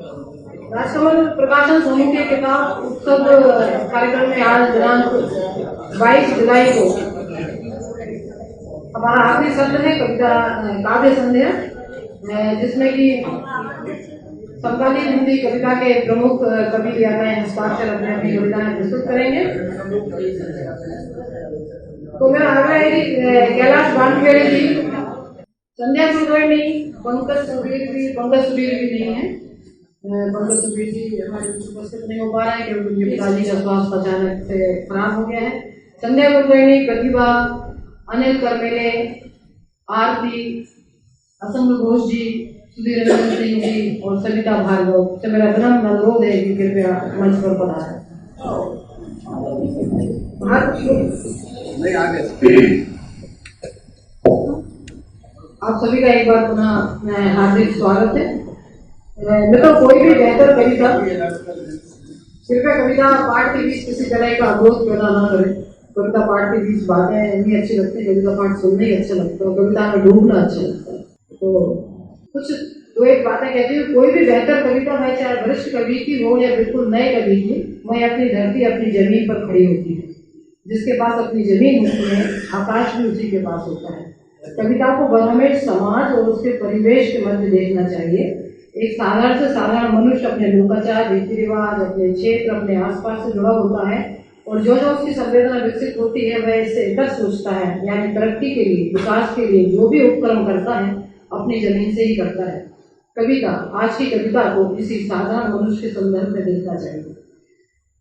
राजकमल प्रकाशन समिति किताब उत्सव कार्यक्रम में आज दिनांक 22 जुलाई को हमारा आखिरी सत्र है कविता काव्य संध्या, जिसमें कि समकालीन हिंदी कविता के प्रमुख कवि लिया गए हस्ताक्षर अपने अपनी कविताएं प्रस्तुत करेंगे। तो मेरा आग्रह है कि कैलाश वानखेड़े जी, संध्या कुलकर्णी, पंकज सुबीर भी नहीं है। पंकज सुबीर जी हमारे उपस्थित नहीं हो पा रहे हैं क्योंकि उनके पिताजी का स्वास्थ्य अचानक से खराब हो गया है। संध्या कुलकर्णी, प्रतिभा, अनिल करमेले, आरती, असंग घोष जी, सुधीर रंजन सिंह जी और सविता भार्गव से मेरा विनम्र अनुरोध है कि कृपया मंच पर पधारें। आप सभी का एक बार पुनः हार्दिक स्वागत है। मित्रों, कोई भी बेहतर कविता कृपया कविता पाठ के बीच किसी तरह का अवरोध पैदा न करें। कविता पाठ के बीच बातें नहीं अच्छी लगती, कविता पाठ सुनना ही अच्छा लगता है, कविता में डूबना अच्छा लगता है। तो कुछ दो एक बातें कहती हूँ। कोई भी बेहतर कविता है, चाहे वरिष्ठ कवि की हो या बिल्कुल नए कवि की, वह अपनी धरती अपनी जमीन पर खड़ी होती है। जिसके पास अपनी जमीन होती है, आकाश भी उसी के पास होता है। कविता को हमेशा समाज और उसके परिवेश के मध्य देखना चाहिए। एक साधारण से साधारण मनुष्य अपने लोकाचार, रीति रिवाज, अपने क्षेत्र, अपने आसपास से जुड़ा होता है और जो जो उसकी संवेदना विकसित होती है वह इससे इतर सोचता है, यानी तरक्की के लिए, विकास के लिए जो भी उपक्रम करता है अपनी जमीन से ही करता है। कविता, आज की कविता को इसी साधारण मनुष्य के संदर्भ में देखना चाहिए।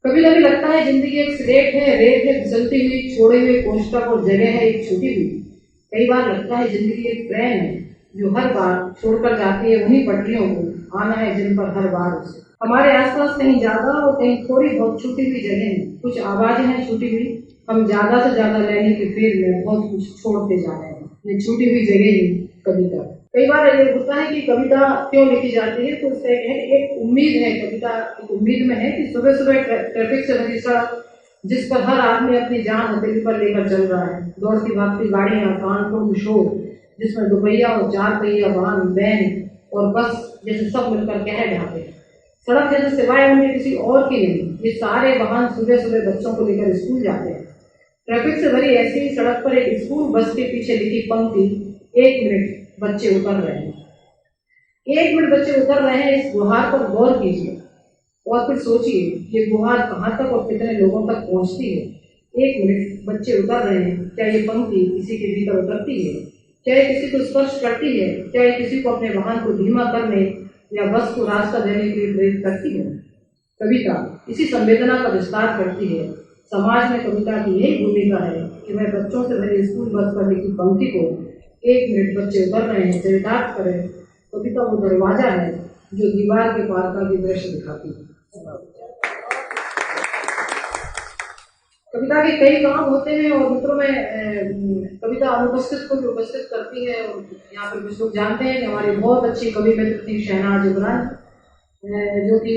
कभी कभी लगता है जिंदगी एक स्लेट है, रेत है फिसलती हुई, छोड़े हुए कोष्ठक और जगह है एक छूटी हुई। कई बार लगता है जिंदगी एक ट्रेन है जो हर बार छोड़कर जाती है उन्हीं पटरियों को, आना है जिन पर हर बार उसे। हमारे आसपास कहीं ज्यादा और कहीं थोड़ी बहुत छूटी हुई जगह है, कुछ आवाजें हैं छूटी हुई। हम ज्यादा से ज्यादा लेने की फेर में बहुत कुछ छोड़ते जा रहे हैं। ये छूटी हुई जगह ही कविता। कई बार ये होता है कि कविता क्यों लिखी जाती है, तो उससे एक उम्मीद है, कविता एक उम्मीद में है कि सुबह सुबह ट्रैफिक से भरी सड़क जिस पर हर आदमी अपनी जान हथेली पर लेकर चल रहा है, दौड़ती भागती गाड़ियां, कानपुर शोर जिसमें दोपहिया और चार पहिया वाहन, वैन और बस जैसे सब मिलकर कह ढाते हैं। सड़क जैसे सिवाय उनके किसी और की नहीं, ये सारे वाहन सुबह सुबह बच्चों को लेकर स्कूल जाते हैं। ट्रैफिक से भरी ऐसी ही सड़क पर एक स्कूल बस के पीछे लिखी पंक्ति, 1 मिनट बच्चे उतर रहे हैं। 1 मिनट बच्चे उतर रहे हैं, इस गुहार पर गौर कीजिए और फिर सोचिए ये गुहार कहाँ तक और कितने लोगों तक पहुंचती है। 1 मिनट बच्चे उतर रहे हैं, क्या ये पंक्ति किसी के भीतर उतरती है? क्या ये किसी को स्पर्श करती है? क्या ये किसी को अपने वाहन को धीमा करने या बस को रास्ता देने के लिए प्रेरित करती है? कविता इसी संवेदना का विस्तार करती है। समाज में कविता की यही भूमिका है कि वह बच्चों से भरी स्कूल बस पर लिखी पंक्ति को 1 मिनट बच्चे उतर रहे हैं चरितार्थ करें। कविता वो दरवाजा है जो दीवार के पार का भी दृश्य दिखाती है। कविता के कई काम होते हैं और मित्रों में कविता अनुपस्थित को भी उपस्थित करती है। और यहाँ पर कुछ लोग जानते हैं कि हमारी बहुत अच्छी कवि मित्र थी शहनाज इमरान, जो कि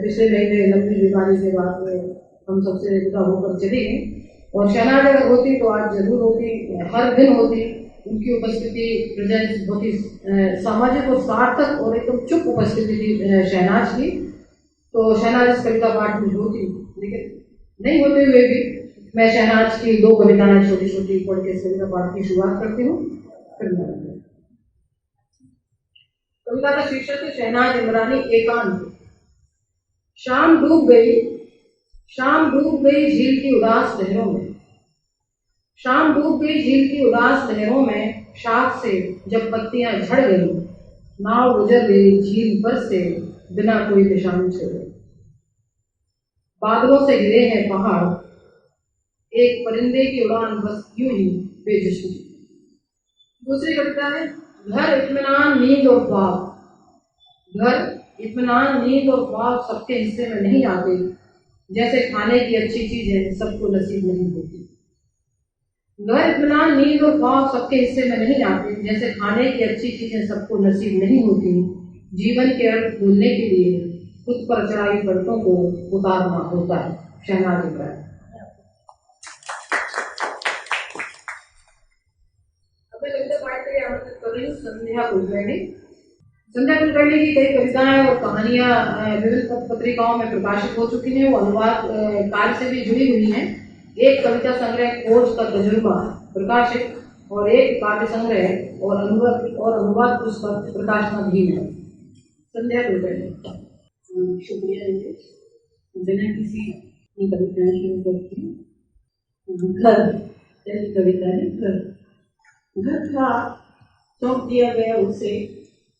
पिछले महीने लंबी बीमारी के बाद में हम सबसे जुदा होकर चली गई। और शहनाज अगर होती तो आज जरूर होती, हर दिन होती। उनकी उपस्थिति, प्रेजेंस बहुत ही सामाजिक और सार्थक और एकदम चुप उपस्थिति थी शहनाज की। तो शहनाज इस कविता पाठ में होती, लेकिन नहीं होते हुए भी मैं शहनाज की 2 कविताएं छोटी छोटी पढ़ के कविता पाठ की शुरुआत करती हूँ। कविता का शीर्षक है शहनाज इमरानी, एकांत। शाम डूब गई झील की उदास लहरों में। शाम डूब गई झील की उदास लहरों में, शाख से जब पत्तियां झड़ गई, नाव गुजर गई झील पर से बिना कोई निशान छोड़े। बादलों से घिरे हैं पहाड़, एक परिंदे की उड़ान बस यूं ही बेजुशी। दूसरी कविता है घर इत्मीनान नींद और ख्वाब। घर इत्मीनान नींद और ख्वाब सबके हिस्से में नहीं आते, जैसे खाने की अच्छी चीजें सबको नसीब नहीं होती। घर इत्मीनान नींद और ख्वाब सबके हिस्से में नहीं आते, जैसे खाने की अच्छी चीजें सबको नसीब नहीं होती। जीवन के अर्थ भूलने के लिए खुद पर चढ़ाई पर्वतों को उतारना होता है। शहनाज इमरान। अब मैं कविता पाठ के लिए आमंत्रित कर रही हूँ संध्या कुलकर्णी। संध्या कुलकर्णी की कई कविताएं और कहानियां विभिन्न पत्रिकाओं में प्रकाशित हो चुकी हैं। वो अनुवाद कार्य से भी जुड़ी हुई हैं। एक कविता संग्रह खोज का तजुर्बा प्रकाशित और एक काव्य संग्रह और अनुवाद पुस्तक प्रकाशनाधीन है। संध्या कुलकर्णी। शुक्रिया नितेश। बिना किसी कविताएं शुरू करती हूँ। घर, पहली कविता है घर। घर था, सौंप दिया गया उसे,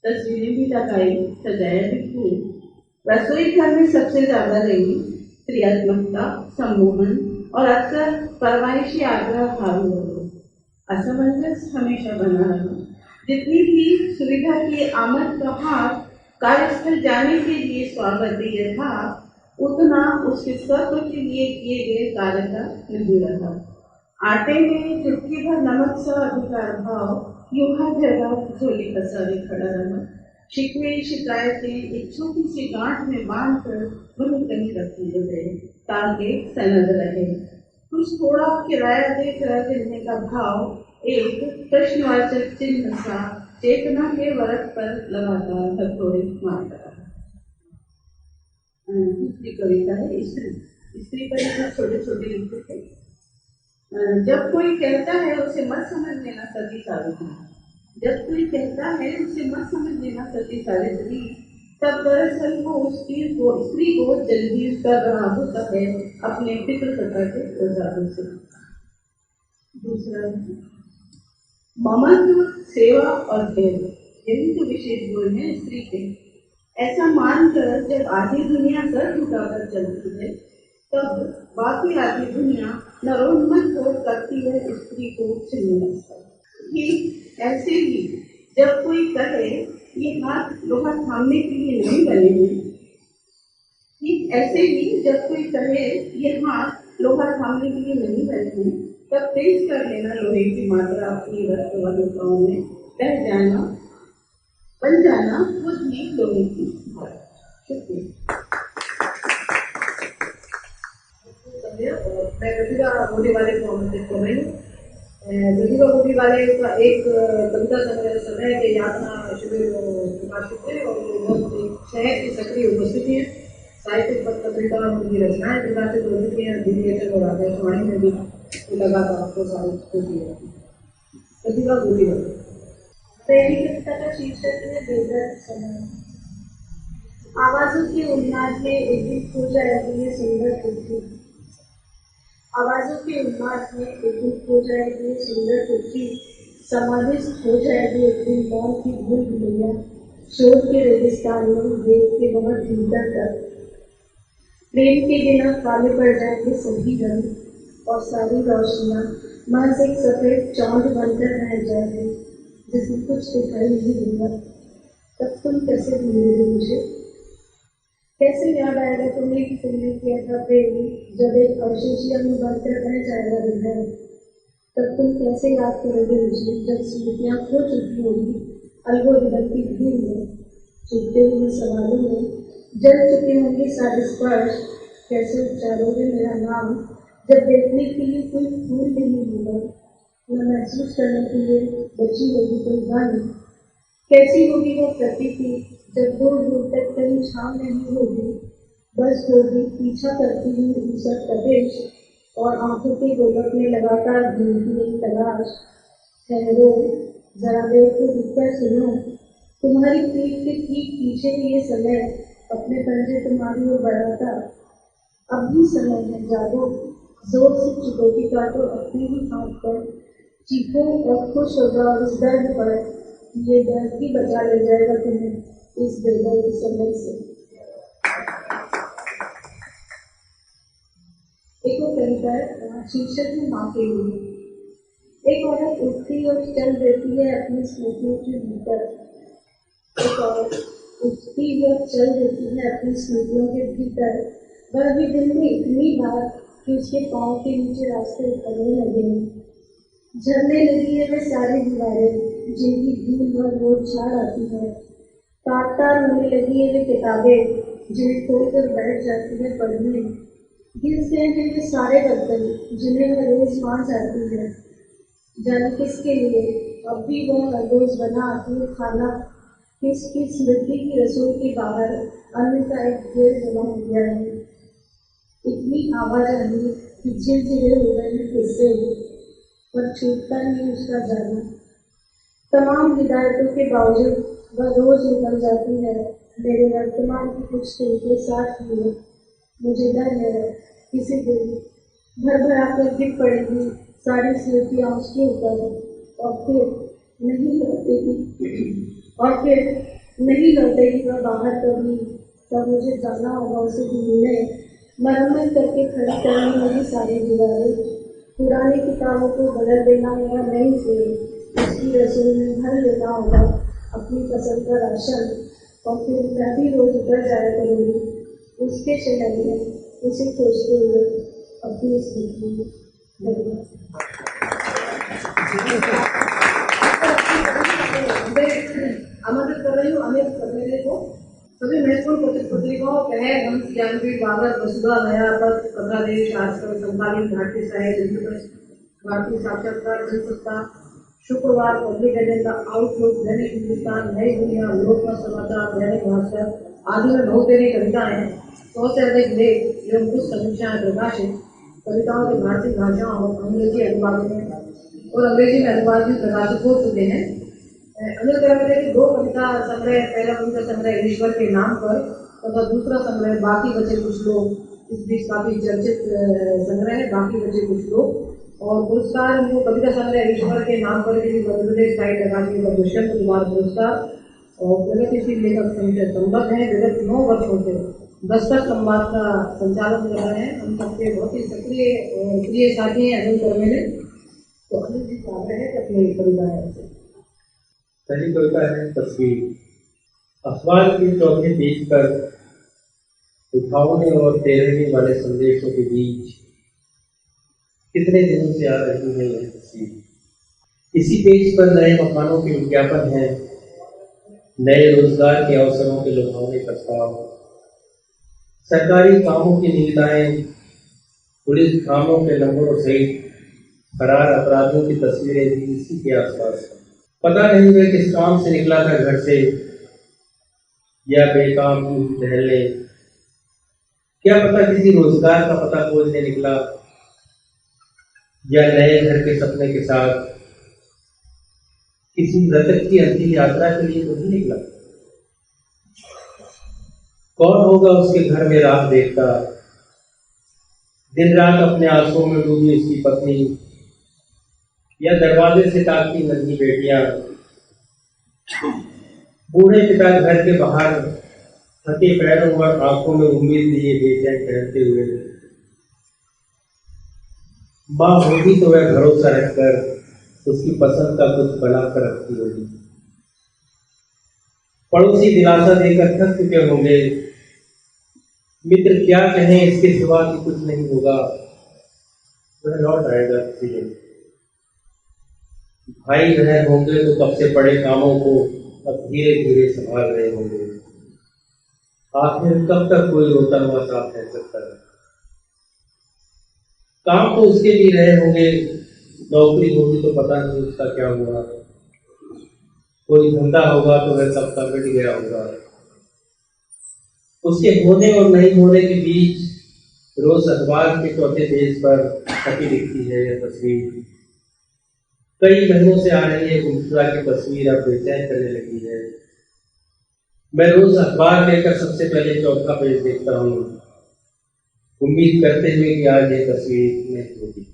तस्वीरें भी लगाई, सजाया भी खूब। रसोई घर में सबसे ज्यादा रही क्रियात्मकता, सम्मोहन और अक्सर परवाइशी आग्रह भाव असमंजस हमेशा बना रहा। जितनी भी सुविधा की आमद का हाथ कार्यस्थल जाने के लिए स्वागतीय था, उतना उसके स्वत्व के लिए किए गए कार्य का नहीं रहा। आटे में चुटकी भर नमक सा अधिकार भाव यूं हर जगह झोली पसारे खड़ा रहा। शिकवे शिकायतें एक छोटी सी गांठ में बांध कर वहीं कहीं रख दिए गए ताकि सनद रहे। कुछ थोड़ा किराया देकर देने का भाव एक प्रश्नवाचक चिन्ह सा चेतना के वरक पर लगातार हथौड़े मारता रहा। दूसरी कविता है स्त्री। स्त्री पर छोटे छोटे लिखते थे। जब कोई कहता है उसे मत समझ लेना सती सावित्री, जब कोई कहता है उसे मत समझ लेना सती सावित्री, तब दरअसल वो स्त्री को जल्दी कर रहा होता है अपने पितृसत्ता के औजारों से। दूसरा ममत्व, सेवा और धैर्य, यही तो विशेष गुण है स्त्री के। ऐसा मानकर जब आधी दुनिया सर झुकाकर चलती है, तब बाकी आधी दुनिया नरोन्मत्त हो करती है स्त्री को छीनने लगता। ठीक ऐसे ही जब कोई कहे ये हाथ लोहा थामने के लिए नहीं बने हैं, ठीक ऐसे ही जब कोई कहे ये हाथ लोहा थामने के लिए नहीं बने हैं, तब तेज कर लेना लोहे की मात्रा अपनी रक्तवाहिकाओं में बह जाना, बन जाना खुद ही लोहे की। शुक्रिया। मैं प्रतिभा गोदी वाले को आमंत्रित कर रही हूँ। प्रतिभा गोदी वाले का एक कविता संग्रह समय के यातना शिविर प्रकाशित है और बहुत शहर की सक्रिय उपस्थिति है। साहित्यिक पत्रिका उनकी रचनाएं प्रकाशित हो चुकी हैं। अधिवेशन और आकाशवाणी में भी लगातार प्रसारित होती है। प्रतिभा गोदी वाले। पहली कविता का शीर्षक है बेदर्द समय। आवाजों के उन्माद में एक दिन खो जाएगी ये सुंदर पृथ्वी। आवाजों के उन्माद में एक दिन खो जाएगी ये सुंदर पृथ्वी। समाधिस्थ हो जाएगी एक दिन मौन की भूल भुलैया, शोर के रेगिस्तान में वेद के बहुत भीतर तक। प्रेम के बिना काले पड़ जाएंगे सभी रंग और सारी रोशनियां महज एक सफेद चौंध बनकर रह जाएगी जिसमें कुछ दिखाई नहीं देगा। तब तुम कैसे भूलोगे मुझे? कैसे याद आएगा तुम्हें कि तुमने किया था प्रेम जब एक अवशेषिया में बनकर रह जाएगा हृदय? तब तुम कैसे याद करोगे मुझे जब स्मृतियां खो चुकी होगी अलगोरिदम की भीड़ में, चुपते हुए सवालों में जल चुके होंगे सारे स्पर्श? कैसे उच्चारोगे मेरा नाम जब देखने के लिए कोई फूल नहीं होगा, न महसूस करने के लिए बची होगी कोई गानी? कैसी होगी वो प्रकृति जब दूर दूर तक कहीं छाव नहीं होगी, बस होगी पीछा करती हुई ऊसर तपेश और आंखों के गोलक में लगातार घूमती एक तलाश। ठहरो, जरा देर को रुककर सुनो, तुम्हारी पीठ के ठीक पीछे ये समय अपने पंजे तुम्हारी ओर बढ़ाता। अब भी समय है, जागो, जोर से चुटौती काटो अपने ही हाथ पर, चीखो और खुश हो जाओ इस दर्द पर, ये दर्द ही बचा ले जाएगा तुम्हें इस बेदर्द समय से। एक और कविता है, शीर्षक है माँ के लिए। एक औरत उठती और चल देती है अपनी स्मृतियों के भीतर। एक औरत उठती और चल देती है अपनी स्मृतियों के भीतर, वह भी दिन में इतनी बार कि उसके पाँव के नीचे रास्ते उतरने लगे हैं। झरने लगी है वे सारी दीवारें जिनकी धूल भर रोज झाड़ आती है। तार तार होने लगी है वे किताबें जिन्हें खोलकर बैठ जाती है पढ़ने। गिर गए हैं वे सारे बर्तन जिन्हें वह रोज मां जाती है। जाने किसके लिए अब भी वह हर रोज बना आती है खाना, किसकी स्मृति की रसोई के बाहर अन्न का एक ढेर जमा हो गया है। इतनी आवाज आई कि झिलझिले हो गए किससे, पर छूटता नहीं उसका जाना। तमाम हिदायतों के बावजूद वह रोज निकल जाती है मेरे वर्तमान की कुछ दिन के साथ लिए। मुझे डर है किसी दिन भर भर आकर गिर पड़ेगी सारी स्मृतियाँ उसके ऊपर, और फिर नहीं लौटेगी वह बाहर कभी। तब मुझे जाना होगा उसे ढूंढने, मरम्मत करके खड़ी करनी होगी सारी दीवारें, पुरानी किताबों को बदल देना होगा नई से, उसकी रसोई में भर लेना होगा अपनी पसंद का राशन, और फिर मैं भी रोज उतर जाया करूँगी उसके शहर में, उसे खोजते हुए अपनी स्मृति में। आमंत्रित कर रही हूँ अमित मेरे को सभी महत्वपूर्ण पत्रिकाओं कहे हम ज्ञानपीठ बाबर वसुधा नया पत्र कथादेश आजकल समकालीन भारतीय साहित्य भारतीय साक्षात्कार जनसत्ता शुक्रवार पब्लिक एजेंडा आउटलुक दैनिक हिंदुस्तान नई दुनिया लोकमत समाचार दैनिक भास्कर आदि में बहुत देरी कविताएं 100 से अधिक लेख एवं कुछ समीक्षाएं प्रकाशित। कविताओं के भारतीय भाषाओं और अंग्रेजी अनुवाद भी प्रकाशित हो चुके हैं। अनिल करवटे की 2 कविता संग्रह, पहला उनका संग्रह ईश्वर के नाम पर तथा दूसरा संग्रह बाकी बचे कुछ लोग, इस बीच काफी चर्चित संग्रह है बाकी बचे कुछ लोग। और पुरस्कार उनको कविता संग्रह ईश्वर के नाम पर भी मध्य प्रदेश साहित्य अकादमी का दुष्यंत कुमार पुरस्कार और प्रगतिशील लेखक संघ से संबद्ध है। विगत 9 वर्षों से दस्तक संवाद का संचालन कर रहे हैं। हम सबके बहुत ही सक्रिय और प्रिय साथी हैं अनिल करवटे। तो अनिल जी चाह रहे हैं कि अपनी कविताएं से पहली कविता है तस्वीर। अखबार के चौथे पेज पर उठावने और तेरहने वाले संदेशों के बीच कितने दिनों से आ रही है यह तस्वीर। इसी पेज पर नए मकानों के विज्ञापन हैं, नए रोजगार के अवसरों के लुभावने प्रस्ताव, सरकारी कामों की निविदाएं, पुलिस थानों के नंबरों सहित फरार अपराधियों की तस्वीरें भी इसी के आसपास। पता नहीं वह किस काम से निकला था घर से, या बेकाम टहलने, क्या पता किसी रोजगार का पता खोजने निकला, या नए घर के सपने के साथ किसी मृतक की अंतिम यात्रा के लिए नहीं निकला। कौन होगा उसके घर में रात देखता, दिन रात अपने आंसुओं में डूबी उसकी पत्नी, या दरवाजे से ताकती नन्ही बेटियां, बूढ़े पिता घर के बाहर थके पैरों और आंखों में उम्मीद लिए बेचैन टहलते हुए। माँ होगी तो वह भरोसा रखकर उसकी पसंद का कुछ बनाकर रखती होगी। पड़ोसी दिलासा देकर थक चुके होंगे, मित्र क्या कहें इसके सिवा कि कुछ नहीं होगा, वह लौट आएगा किसी दिन। भाई बहन होंगे तो कब से पड़े कामों को अब धीरे धीरे संभाल रहे होंगे। आखिर कब तक कोई रोता हुआ साथ रह सकता है। काम तो उसके भी रहे होंगे, नौकरी होगी तो पता नहीं उसका क्या हुआ, कोई धंधा होगा तो वह सबका मिट गया होगा। उसके होने और नहीं होने के बीच रोज अखबार के चौथे पेज पर छपी दिखती है यह तस्वीर। कई महीनों से आ रही है गुमशुदा की तस्वीर अब बेचैन करने लगी है। मैं रोज अखबार लेकर सबसे पहले चौथा पेज देखता हूँ, उम्मीद करते हुए कि आज ये तस्वीर नहीं होगी।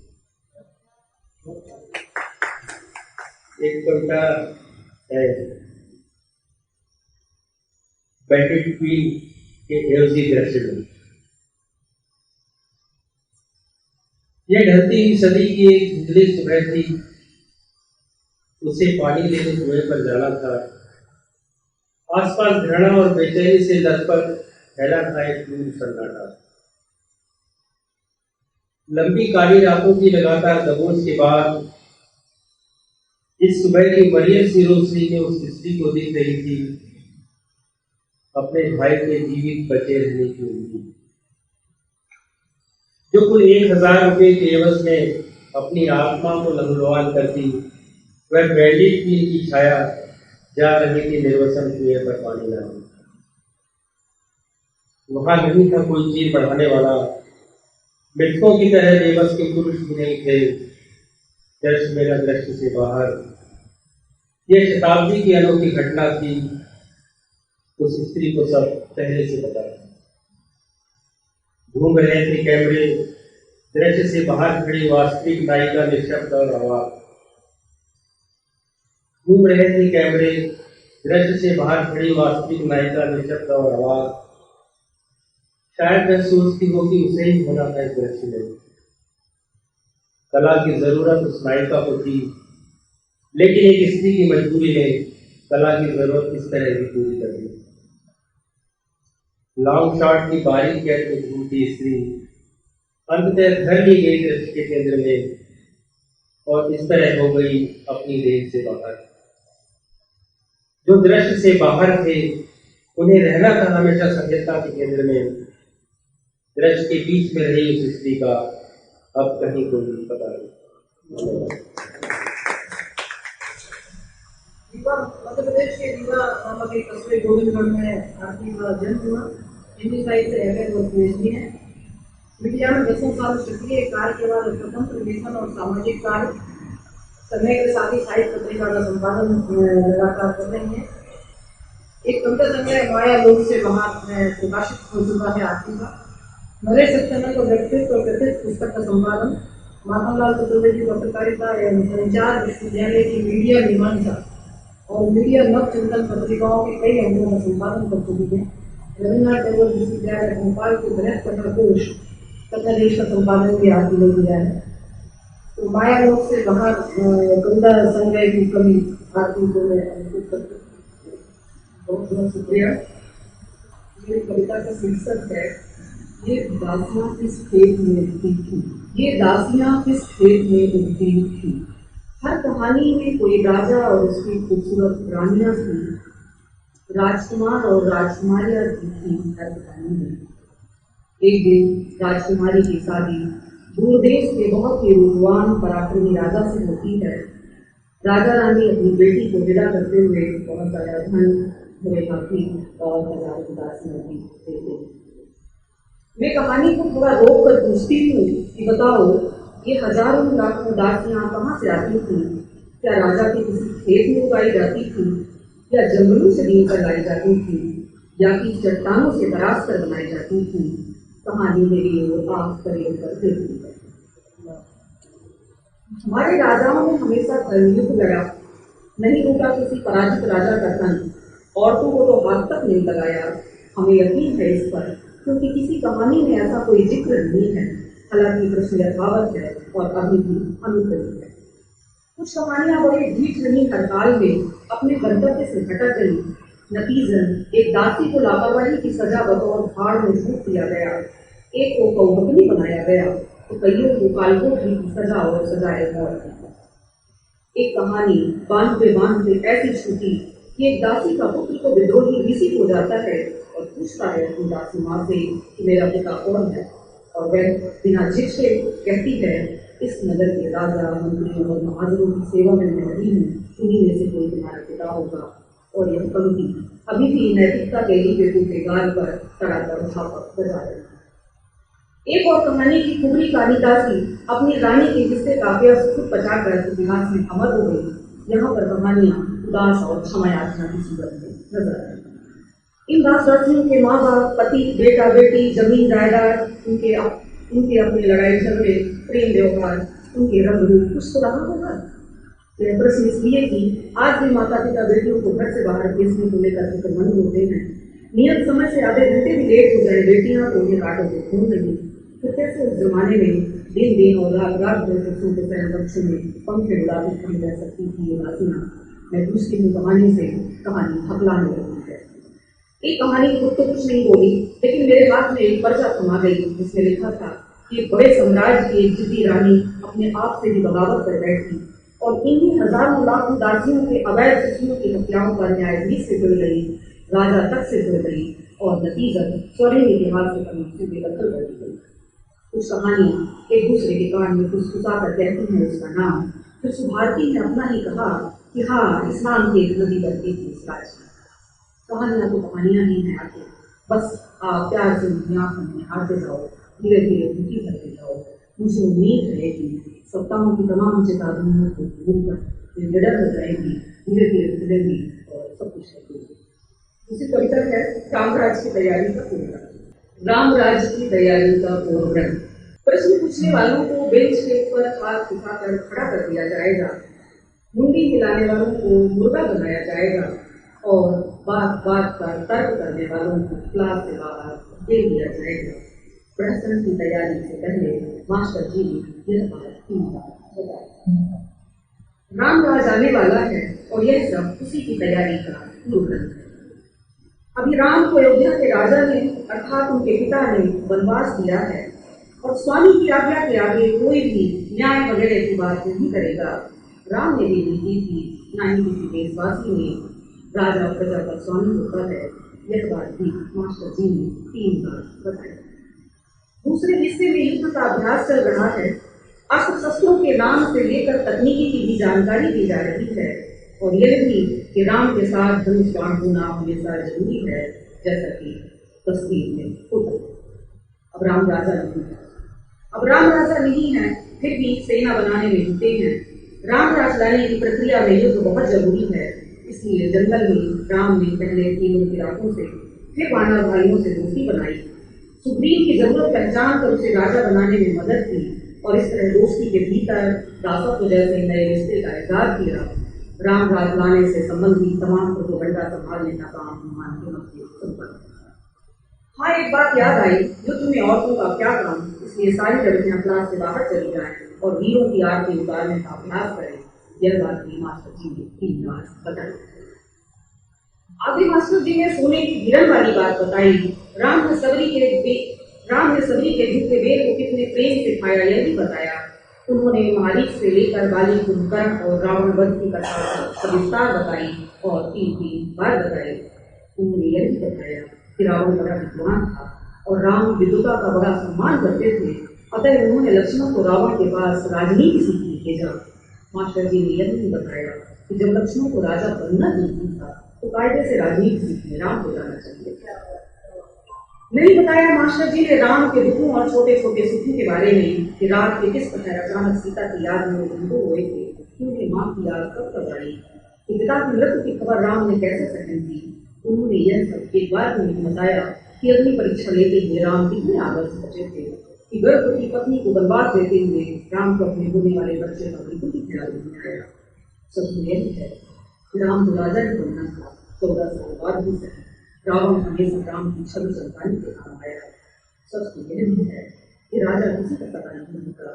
एक कविता है बैटेड क्वीन के एवजी दृश्य में। यह ढलती हुई सदी की एक धुंधली सुबह थी, उसे पानी लेने कुएं पर जाना था। आसपास घृणा और बेचैनी से लथपथ फैला था एक दूर सन्नाटा। लंबी काली रातों की लगातार दबोच के बाद इस सुबह की मरियम सी रोशनी में उस स्त्री को दिख रही थी अपने भाई के जीवित बचे रहने की उम्मीद, जो कुल 1000 रुपये के एवज में अपनी आत्मा को लहूलुहान करती। वह बैंडिट क्वीन की छाया जा रही थी निर्वसन कुएं पर पानी लाने। वहां नहीं था कोई चीज बढ़ाने वाला, मृतकों की तरह बेबस के पुरुष भी नहीं थे। दृश्य मेरा दृष्टि से बाहर, यह शताब्दी की अनोखी घटना थी। उस स्त्री को सब पहले से पता था। घूम रहे थे कैमरे, दृश्य से बाहर खड़ी वास्तविक नायिका निशब्द और आवाज। घूम रहे थे कैमरे, दृश्य से बाहर खड़ी वास्तविक नायिका निशब्द और आवाज। शायद वह सोचती हो कि उसे ही होना था इस दृश्य में। कला की जरूरत उस नायिका को थी, लेकिन एक स्त्री की मजबूरी ने कला की जरूरत इस तरह की पूरी कर दी। लॉन्ग शॉट की बारीक कैच में घूमती स्त्री अंततः धर ली गई दृश्य के केंद्र में और इस तरह हो गई अपनी देह से बाहर। जो दृश्य से बाहर थे उन्हें रहना था हमेशा सभ्यता के केंद्र में। दृश्य के बीच में रही उस स्त्री का अब कहीं कोई पता नहीं। मध्य प्रदेश के रीवा नामक एक कस्बे गोविंदगढ़ में आरती का जन्म हुआ। हिंदी साहित्य से एमए और पीएचडी है। मीडिया में 10 साल सक्रिय कार्य के बाद स्वतंत्र लेखन और सामाजिक कार्य करने के साथ ही साहित्य पत्रिका का संपादन लगातार कर रही है। एक कविता संग्रह माया लोक से बाहर प्रकाशित हो चुका है आरती का। नरेश सक्सेना को व्यक्तित्व और कथित पुस्तक का संपादन माखनलाल चतुर्वेदी पत्रकारिता एवं संचार विश्वविद्यालय की मीडिया मीमांसा और मीडिया नव चिंतन पत्रिकाओं के कई अंगों का संपादन कर चुकी है। रविन्द्रनाथ टैगोर विश्वविद्यालय भोपाल के बृहद कथाकोश तथा देश का संपादन भी आरती ने किया है। तो माया लोक से बाहर कविता संग्रह की कवि आरती को मैं अंकित करती हूँ। बहुत बहुत शुक्रिया। मेरी कविता का शीर्षक है ये दासियां किस खेत में उगती थी। ये दासियां किस खेत में उगती थी। हर कहानी में कोई राजा और उसकी खूबसूरत रानियां थी। राजकुमार और राजकुमारियां थी हर कहानी में। एक दिन राजकुमारी की शादी दूर देश के बहुत ही रूपवान पराक्रमी राजा से होती है। राजा रानी अपनी बेटी को विदा करते हुए बहुत सारा धन, घोड़े हाथी और हजारों दासियां भी देते। मैं कहानी को थोड़ा रोक कर पूछती हूँ कि बताओ ये हजारों लाखों दासियां कहाँ से आती थी। क्या राजा के किसी खेत में उगाई जाती थी, या जंगलों से बीन कर लाई जाती थी, या कि चट्टानों से तराश कर बनाई जाती थी। कहानी मेरी ओर आंख करीब कर देती है। हमारे राजाओं ने हमेशा धर्मयुद्ध लड़ा, नहीं टूटा किसी पराजित राजा का तन। औरतों को तो हाथ तक नहीं लगाया। हमें यकीन है इस पर, क्योंकि किसी कहानी में ऐसा कोई जिक्र नहीं है। हालांकि प्रश्न यथावत है और अभी भी अनुकूल है। कुछ कहानियां बड़े ढीठ रही हड़ताल में अपने गंतव्य से भटक गई। नतीजन एक दासी को लापरवाही की सजा बतौर भाड़ में फूंक दिया गया, एक को कौहकनी बनाया गया, तो कईयों को कालकोठरी की सजा और सजाए मौत। एक कहानी बांधते ऐसी छूटी कि एक दासी का पुत्र तो विद्रोही ऋषि हो जाता है और पूछता है अपनी दासी माँ से कि मेरा पिता कौन है, और वह बिना झिझके कहती है इस नगर के राजा, मंत्रियों और महाजनों की सेवा में मैं रही हूँ, उन्हीं में से कोई तुम्हारा पिता होगा। और यह पंक्ति अभी भी नैतिकता के बेटों के गाल पर तड़ाकर छापक बजा रही है। एक और कहानी की कुबरी कालिदासी अपनी रानी के हिस्से का अभ्यास खुद पचाकर इतिहास में अमर हो गई। यहाँ पर कहानियां उदास और क्षमा याचना की सूरत में नजर आई। इन दासदासियों के माँ बाप, पति, बेटा बेटी, जमीन जायदाद, उनके अपने लड़ाई झगड़े, प्रेम व्यवहार, उनके रंग रूप कुछ तो रहा होगा। यह प्रश्न इसलिए कि आज भी माता पिता बेटियों को घर से बाहर भेजने को लेकर फिक्रमंद होते हैं। नियत समय से आधे घंटे भी लेट हो जाए बेटियां तो उन्हें काटो को खून नहीं। फिर कैसे उस जमाने में दिन दिन और रात रात भर बच्चों के पैर बच्चों में पंखे उड़ाकर खड़ी रह सकती थी ये दासियां। मैं दूसरी हूँ कहानी से, कहानी थकलाने लगी है। एक कहानी खुद तो कुछ नहीं बोली, लेकिन मेरे हाथ में एक पर्चा थमा गई जिसमें लिखा था कि बड़े साम्राज्य की एक जिद्दी रानी अपने आप से भी बगावत कर बैठी और इन्हीं हजारों लाखों दासियों के अवैध शिशुओं की हत्याओं पर न्यायाधीश से जुड़ गई, राजा तक से जुड़ गई और नतीजन स्वर्णिम इतिहास से बेदखल कर दी गई। कुछ कहानियां एक दूसरे के कान में फुसफुसा कर कहती हैं उसका नाम। फिर सुभारती ने अपना ही कहा कि हाँ, इस्लाम की एक नदी बहती थी इस राज्य में। कहानियाँ तो कहानियाँ ही हैं आगे, बस आप प्यार से उनकी आँखों में निहारते जाओ, धीरे धीरे उनकी करते जाओ। मुझे उम्मीद है कि सप्ताहों की तमाम चेतावनियों को भूलकर वे निडर हो जाएंगी, धीरे धीरे खुलेंगी और सब कुछ करेंगी। दूसरी कविता है रामराज की तैयारी का पूर्वग्रह। रामराज की तैयारी का पूर्वग्रह। प्रश्न पूछने वालों को बेंच के ऊपर हाथ उठाकर खड़ा कर दिया जाएगा, मुंडी हिलाने वालों को मुर्गा बनाया जाएगा और बात बात पर तर्क करने वालों को क्लास से बाहर दे दिया जाएगा। प्रश्न की तैयारी से पहले मास्टर जी ने यह बात 3 बार बताई। रामराज आने वाला है और यह सब उसी की तैयारी का पूर्वग्रह है। अभी राम को अयोध्या के राजा ने अर्थात उनके पिता ने वनवास दिया है और स्वामी की आज्ञा के आगे कोई भी न्याय वगैरह की बात नहीं करेगा। राम ने भी नीति थी, ना ही किसी देशवासी ने राजा प्रजा का स्वामी होता है। यह बात भी मास्टर जी ने 3 बार बताई। दूसरे हिस्से में युद्ध का अभ्यास चल रहा है। अस्त्र शस्त्रों के नाम से लेकर तकनीकी की भी जानकारी दी जा रही है और यह भी कि राम के साथ धनुष बाण होना हमेशा जरूरी है, जैसा कि तस्वीर में होता है। अब राम राजा नहीं है, फिर भी सेना बनाने में जुटे हैं। राम राज लाने की प्रक्रिया में युद्ध बहुत जरूरी है, इसलिए जंगल में राम ने पहले तीनों किरातों से, फिर वानर भाइयों से दोस्ती बनाई। सुग्रीव की जरूरत पहचान कर उसे राजा बनाने में मदद की और इस तरह दोस्ती के भीतर दासत्व जैसे नए रिश्ते का इज़हार किया। राम राज लाने से संबंधित तमाम प्रोपेगेंडा संभालने का काम हनुमान के मत से संपन्न। हाँ, एक बात याद आई, युद्ध में औरतों का क्या काम, इसलिए सारी लड़कियां क्लास से बाहर चली जाएं और वीरों की आरती उतारने का अभ्यास करें। यह बात भी मास्टर जी ने 3 बार बताई। आगे मास्टर जी ने सोने की हिरन वाली बात बताई। राम ने सबरी के झुके बेर को कितने प्रेम से खाया, यह भी बताया। उन्होंने मारीच से लेकर बाली कुंभकर्ण और रावण वध की कथा सविस्तार बताई और 3 बार बताई। उन्होंने यह भी बताया कि रावण बड़ा विद्वान था और राम विदुता का बड़ा सम्मान करते थे, अतः उन्होंने लक्ष्मण को रावण के पास राजनीति सीखने भेजा। मास्टर जी ने यह भी बताया कि जब लक्ष्मण को राजा बनना जरूरी था तो कायदे से राजनीति सीखने राम को जाना चाहिए। नहीं बताया मास्टर जी ने राम के दुखों और छोटे छोटे सुखों के बारे में कि रात के किस प्रकार अचानक सीता की याद में वो हुए थे, क्योंकि माँ की याद कब आई, कि पिता की मृत्यु की खबर राम ने कैसे सहन की। उन्होंने यह सब एक बार में बताया कि अग्नि परीक्षा लेते हुए राम कितने आदर से बचे थे, कि गर्भवती पत्नी को बर्बाद देते हुए राम को अपने होने वाले बच्चे का बिल्कुल भी ख्याल नहीं आया। सच में यही है कि राम को राजा ही बनना था, 14 साल बाद भी सही। रावण हमेशा राम की छवि संतानी के काम आया। सच में यह भी है कि राजा किसी का पता नहीं होता,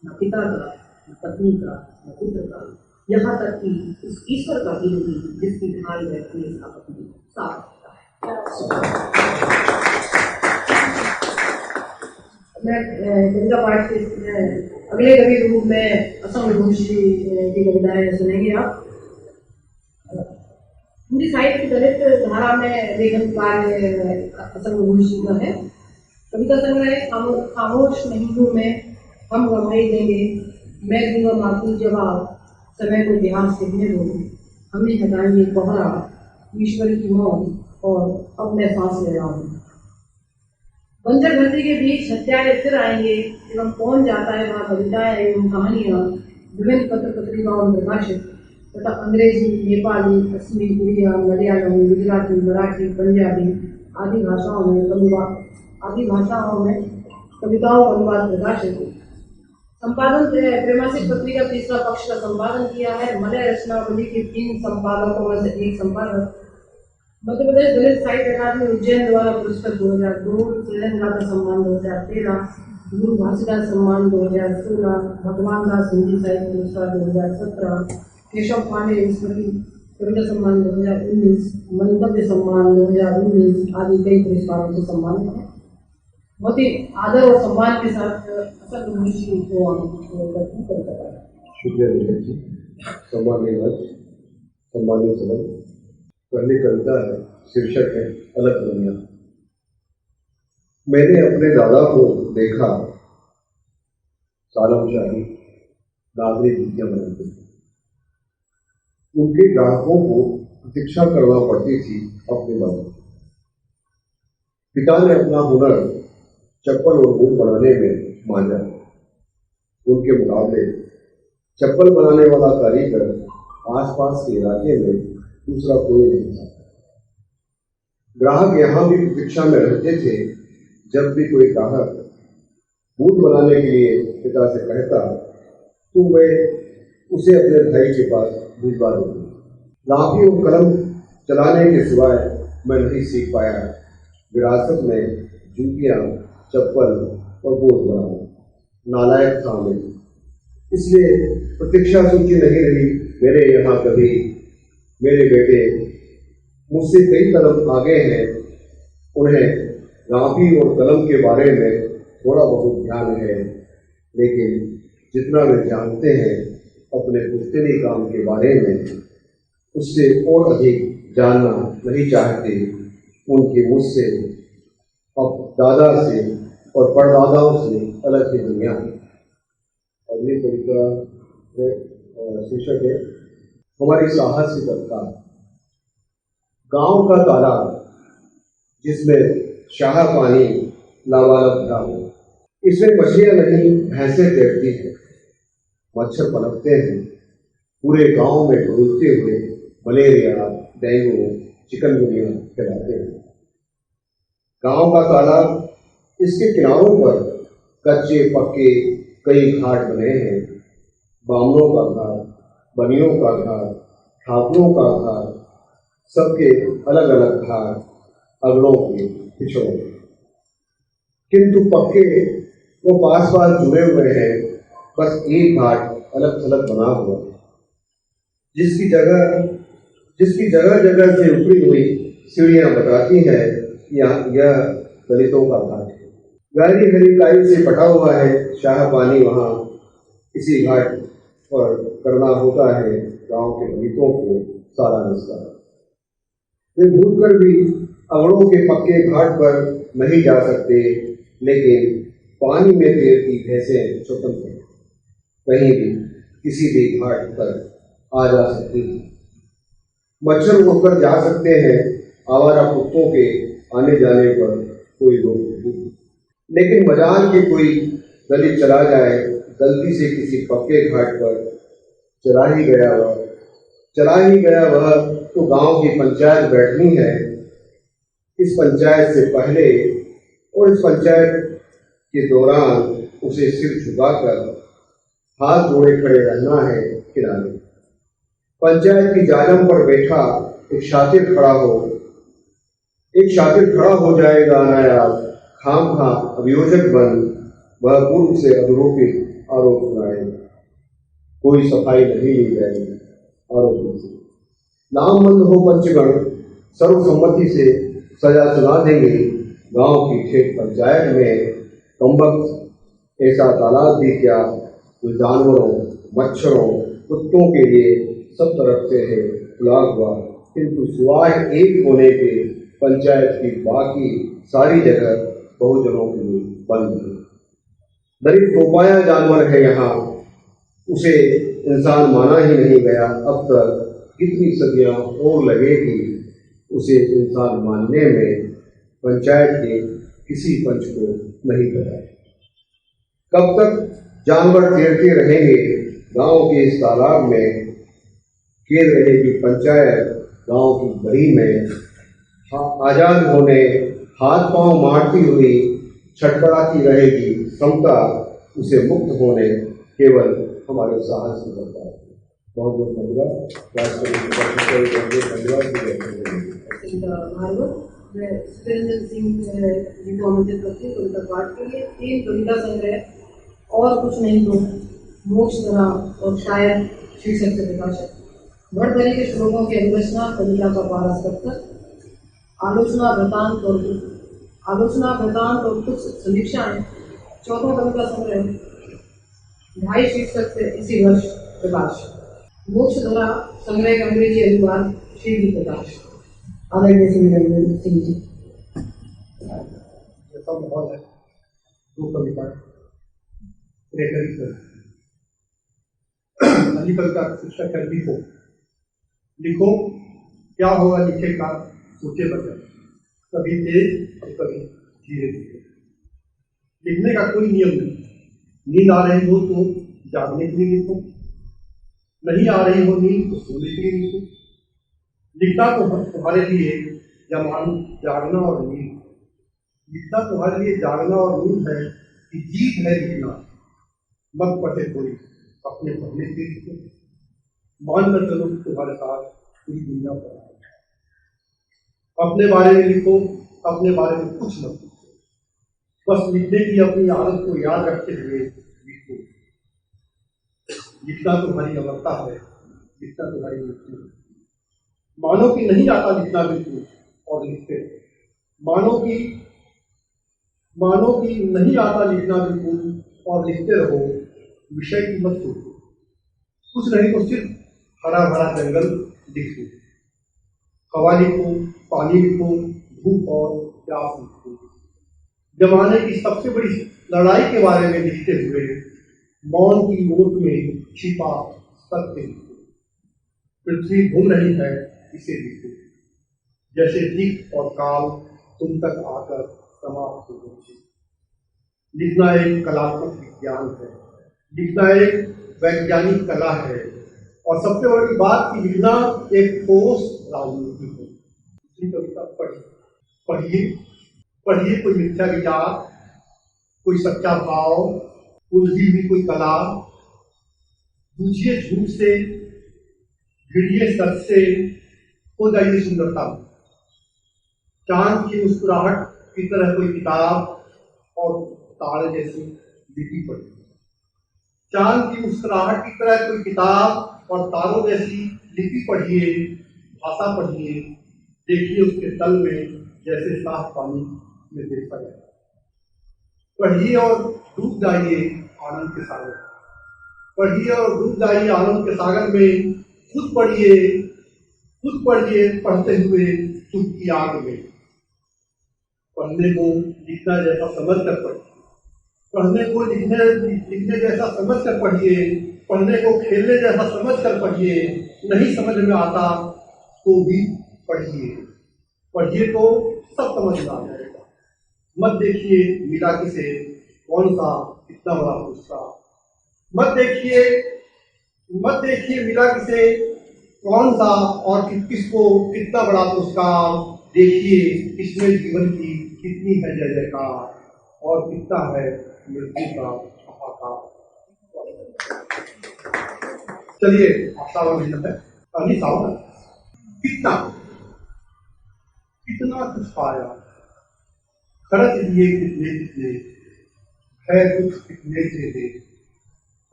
न पिता का, न पत्नी का, न पुत्र का, यहाँ तक कि उस ईश्वर का भी नहीं जिसकी ढाल है हमेशा अपनी साफ होता है। मैं कविता पाठ के अगले कवि के रूप में असंग घोष की कविताएं सुनेंगे आप। हिंदी साहित्य की दलित धारा में लेखन कार्य असंग घोष का है। कविता संग्रह खामोश नहीं हूँ मैं, हम गवाही देंगे, मैं दूंगा माकूल जवाब, समय को इतिहास लिखने दो, हमें हटाइए कोहरा, ईश्वर की मौत और अब मैं सांस ले रहा हूँ। बंजर धरती के बीच हत्याएं फिर आएंगे एवं कौन जाता है वहाँ कविताएं एवं कहानियाँ विभिन्न पत्र पत्रिकाओं में प्रकाशित तथा अंग्रेजी, नेपाली, असमी, उड़िया, मलयालम, गुजराती, मराठी, पंजाबी आदि भाषाओं में कविताओं का अनुवाद प्रकाशित। संपादन त्रैमासिक पत्रिका तीसरा पक्ष का संपादन किया है। मलय रचनावली के 3 संपादकों में से एक संपादक। मध्य प्रदेश दलित साहित्य अकादमी उज्जैन द्वारा पुरस्कृत 2002, तेलंगाना सम्मान 2013, गुरु घासीदास सम्मान 2016, भगवान दास हिंदी साहित्य पुरस्कार 2017, केशव पांडे स्मृति कविता सम्मान 2019, मंतव्य सम्मान 2019 आदि कई पुरस्कारों से सम्मानित है। बहुत ही आदर और सम्मान के साथ असंग घोष को शुक्रिया नीरज जी। सम्मानीय सदन, पहली कविता है, शीर्षक है अलग दुनिया। मैंने अपने दादा को देखा, सालम शाही दादरी जूतियां बनाते। उनके ग्राहकों को प्रतीक्षा करना पड़ती थी अपने मन। पिता ने अपना हुनर चप्पल और बूट बनाने में मांझा। उनके मुकाबले चप्पल बनाने वाला कारीगर आसपास के इलाके में दूसरा कोई नहीं था। ग्राहक यहाँ भी प्रतीक्षा में रहते थे। जब भी कोई ग्राहक बूट बनाने के लिए पिता से कहता तो वे उसे अपने भाई के पास भिजवा देते। लाठी और कलम चलाने के सिवाय मैं नहीं सीख पाया विरासत में जूतियाँ, चप्पल और बूट बनाना। नालायक था मैं, इसलिए प्रतीक्षा सूची नहीं रही मेरे यहाँ कभी। मेरे बेटे मुझसे कई कदम आगे हैं। उन्हें लाठी और कलम के बारे में थोड़ा बहुत ज्ञान है, लेकिन जितना वे जानते हैं अपने पुश्तैनी काम के बारे में, उससे और अधिक जानना नहीं चाहते। उनकी मुझसे, अब दादा से और परदादाओं से अलग ही दुनिया है। अगली कविता शीर्षक है हमारी साहस की कविता। गांव का तालाब जिसमें शाह पानी लबालब भरा हो, इसमें मछलियां नहीं भैंसें तैरती हैं, मच्छर पनपते हैं, पूरे गांव में डूबते हुए मलेरिया, डेंगू, चिकनगुनिया फैलाते हैं। गांव का तालाब, इसके किनारों पर कच्चे पक्के कई घाट बने हैं। बामनों का घाट, बनियों का घाट, ठाकुरों का घाट, सबके अलग अलग घाट, अगलों के पिछड़ों। किंतु पक्के वो पास पास जुड़े हुए हैं, बस एक घाट अलग थलग बना हुआ है, जिसकी जगह जगह से उपड़ी हुई सीढ़ियां बताती है यह दलितों का घाट है। गहरी हरी काई से पटा हुआ है शाह पानी। वहाँ इसी घाट पर करना होता है गांव के दलितों को सारा निस्तार। वे भूलकर भी अगड़ों के पक्के घाट पर नहीं जा सकते, लेकिन पानी में तैरती भैंसें स्वतंत्र कहीं भी किसी भी घाट पर आ जा सकती हैं। मच्छर उड़कर जा सकते हैं, आवारा कुत्तों के आने जाने पर कोई रोक नहीं। लेकिन मजाल के कोई दलित चला जाए गलती से किसी पक्के घाट पर, चला ही गया वह तो गांव की पंचायत बैठनी है। इस पंचायत से पहले और इस पंचायत के दौरान उसे सिर झुकाकर हाथ जोड़े खड़े रहना है किनारे। पंचायत की जालम पर बैठा एक शातिर खड़ा हो जाएगा अनायास, खामखा अभियोजक बन वह पूर्व से अधरोपित आरोप सुनाएगा। कोई सफाई नहीं ली जाएगी आरोपी से। नामबंद हो पंचगण सर्वसम्मति से सजा सुना देंगे। गांव की ठेठ पंचायत में कमबख्त ऐसा तालाब भी क्या जो जानवरों, मच्छरों, कुत्तों के लिए सब तरफ से है खुला हुआ, किंतु सिवाय एक कोने के पंचायत की बाकी सारी जगह बहुजनों के लिए बंद है। दलित दोपाया जानवर है यहाँ, उसे इंसान माना ही नहीं गया। अब तक कितनी सदियां और लगेगी उसे इंसान मानने में, पंचायत के किसी पंच को नहीं पता। कब तक जानवर तैरते रहेंगे गांव के इस तालाब में, खेल रहेगी पंचायत गांव की गली में। आजाद होने हाथ पांव मारती हुई छटपटाती रहेगी समता, उसे मुक्त होने केवल हमारे साहस की दरकार है। बहुत बहुत धन्यवाद। मैं सुरेंद्र सिंह जी को आमंत्रित करती हूँ कविता पाठ के लिए। 3 कविता संग्रह और कुछ नहीं तो मोक्षधरा और शायर शीर्षक से प्रकाशित। भड़भरी के श्लोकों की अनुरचना कविता का पारस पत्थर, आलोचना वृतांत और कुछ समीक्षाएं। 4वां कविता संग्रह 2.5 शीर्षक से इसी वर्ष प्रकाश। मोक्षधरा संग्रह का अंग्रेजी अनुवाद शीघ्र प्रकाश। आदरणीय सिंह जी। ऐसा माहौल है, 2 कविता पहली कविता शीर्षक है लिखो। लिखो, क्या होगा लिखेगा सोचे बगैर, कभी तेज तो कभी धीरे धीरे। लिखने का कोई नियम नहीं। नींद आ रही हो तो जागने के लिए लिखो, नहीं आ रही हो नींद तो सोने के लिए लिखो। लिखना तो तुम्हारे लिए जागना और नींद, लिखना तुम्हारे लिए जागना और नींद है कि जीत है लिखना। मत पढ़े कोई अपने पढ़ने के लिखो, मान कर चलो तुम्हारे साथ पूरी दुनिया पर है। अपने बारे में लिखो, अपने बारे में कुछ मत लिखो, बस लिखने की अपनी आदत को याद रखते हुए लिखो। लिखना तुम्हारी अमरता है, लिखना तुम्हारी मृत्यु है। मानो कि नहीं आता लिखना बिल्कुल और लिखते रहो। मानो कि नहीं आता लिखना बिल्कुल और लिखते रहो। विषय की मत सोचो, कुछ नहीं तो सिर्फ हरा भरा जंगल लिख दो। हवा लिखो, पानी लिखो, धूप और प्यास लिखो। जमाने की सबसे बड़ी लड़ाई के बारे में लिखते हुए मौन की ओट में छिपा सत्य लिखो। पृथ्वी घूम रही है इसे लिखो, जैसे दिक और काल तुम तक आकर समाप्त हो गए। लिखना एक कलात्मक विज्ञान है, लिखना एक वैज्ञानिक कला है, और सबसे बड़ी बात कि लिखना एक ठोस राजनीति है। दूसरी कविता पढ़िए कोई मिथ्या विचार, कोई सच्चा भाव, उलझी हुई कोई कला। बूझिए झूठ से, भिड़िए सच से, हो जाइए सुंदरता। चांद की मुस्कुराहट की तरह कोई किताब और तारे जैसी लिपि पढ़िए। चांद की मुस्कुराहट की तरह कोई किताब और तारों जैसी लिपि पढ़िए, भाषा पढ़िए। देखिए उसके तल में जैसे साफ पानी में देखा जाए। पढ़िए और डूब जाइए आनंद के सागर। पढ़िए और डूब जाइए आनंद के सागर में। खुद पढ़िए पढ़ते हुए चुप की आग में। पढ़ने को लिखना जैसा समझ कर पढ़िए, पढ़ने को लिखने जैसा समझ कर पढ़िए, पढ़ने को खेलने जैसा समझ कर पढ़िए। नहीं समझ में आता तो भी पढ़िए तो सब समझ में आ जाएगा। मत देखिए मिला किसे कौन सा कितना बड़ा पुरस्कार। मत देखिए मिला किसे कौन सा और किसको कितना बड़ा पुरस्कार। देखिए इसमें जीवन की कितनी है जय जयकार और कितना है मृत्यु का हाहाकार। चलिए सावन महीना है, अभी सावन कितना कुछ पाया, खर्च दिए कितने है कुछ कितने थे।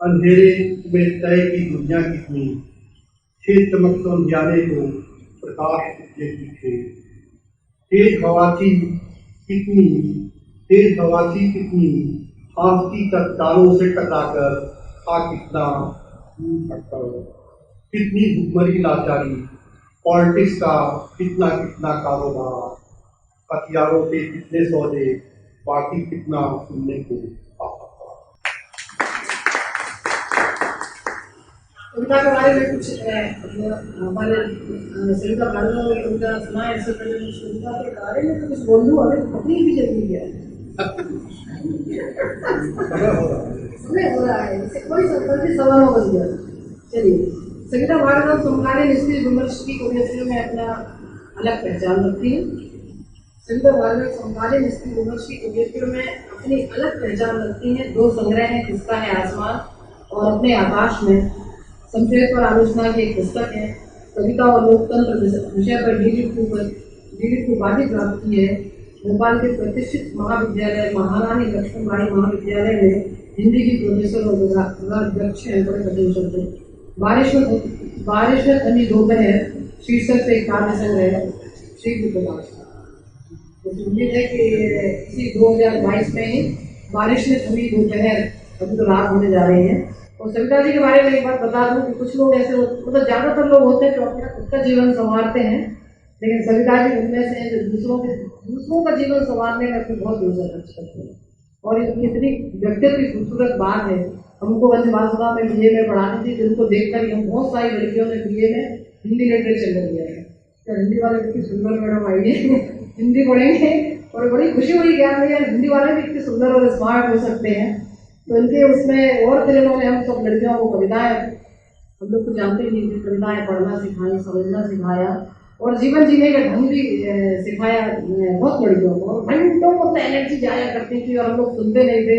अंधेरे में तय की दुनिया कितनी थे, चमक समझाने को प्रकाश कितने की थे। तेज हवा थी कितनी हाथ की चट्टानों से टकराकर था कितना कितनी भुखमरी लाचारी। पॉलिटिक्स का कितना कारोबार, हथियारों के कितने सौदे, बाकी कितना सुनने को कविता के बारे में कुछ हमारे सविता भारद्वाज ने कविता सुना है। इससे पहले मैं कविता के बारे में तो कुछ बोल दूँ, अभी पत्नी भी जरूरी है। समय हो रहा है, इससे कोई संबंधित सवाल हो बन गया। चलिए, सविता भारद्वाज समकालीन स्त्री विमर्श की कवियत्रियों में अपना अलग पहचान रखती है। सविता भारद्वाज समकालीन स्त्री विमर्श की कवियत्रियों में अपनी अलग पहचान रखती हैं। 2 संग्रह हैं, किसका है आसमान और अपने आकाश में। संक्षेप पर आलोचना की एक पुस्तक है। कविता और लोकतंत्र विषय पर डीलिट उपाधि प्राप्त की है। भोपाल के प्रतिष्ठित महाविद्यालय महारानी लक्ष्मीबाई महाविद्यालय में हिंदी की प्रोफेसर और अध्यक्ष हैं। बड़े कठिन शब्द। बारिश में थमी दोपहर शीर्षक से एक काव्य संग्रह शीघ्र प्रकाश। उम्मीद है कि इसी 2022 में ही बारिश में थमी दोपहर, अभी तो रात होने जा रही है। और सविता जी के बारे में एक बात बता दूं कि कुछ लोग ऐसे मतलब ज्यादातर लोग होते हैं जो अपना खुद का जीवन संवारते हैं, लेकिन सविता जी उनमें से जो दूसरों का जीवन संवारने में अपनी बहुत योजना खर्च करते हैं। और इतनी व्यक्तित्व की खूबसूरत बात है। हमको वंश वासुदा में BA में पढ़ानी थी, जिनको देखकर हम बहुत सारी लड़कियों ने BA में हिंदी लिटरेचर ले लिया है। तो हिंदी वाले इतनी सुंदर मैडम आई है, हिंदी पढ़ेंगे और बड़ी खुशी हुई कि यार भैया हिंदी वाले भी इतने सुंदर और स्मार्ट हो सकते हैं। तो इनके उसमें और फिर इन्होंने हम सब लड़कियों को कविताएं, हम लोग तो जानते ही नहीं थे, कविताएं पढ़ना सिखाई, समझना सिखाया और जीवन जीने का ढंग भी सिखाया बहुत लड़कियों को। और घंटों को तो एनर्जी जाया करती थी और हम लोग सुनते नहीं थे,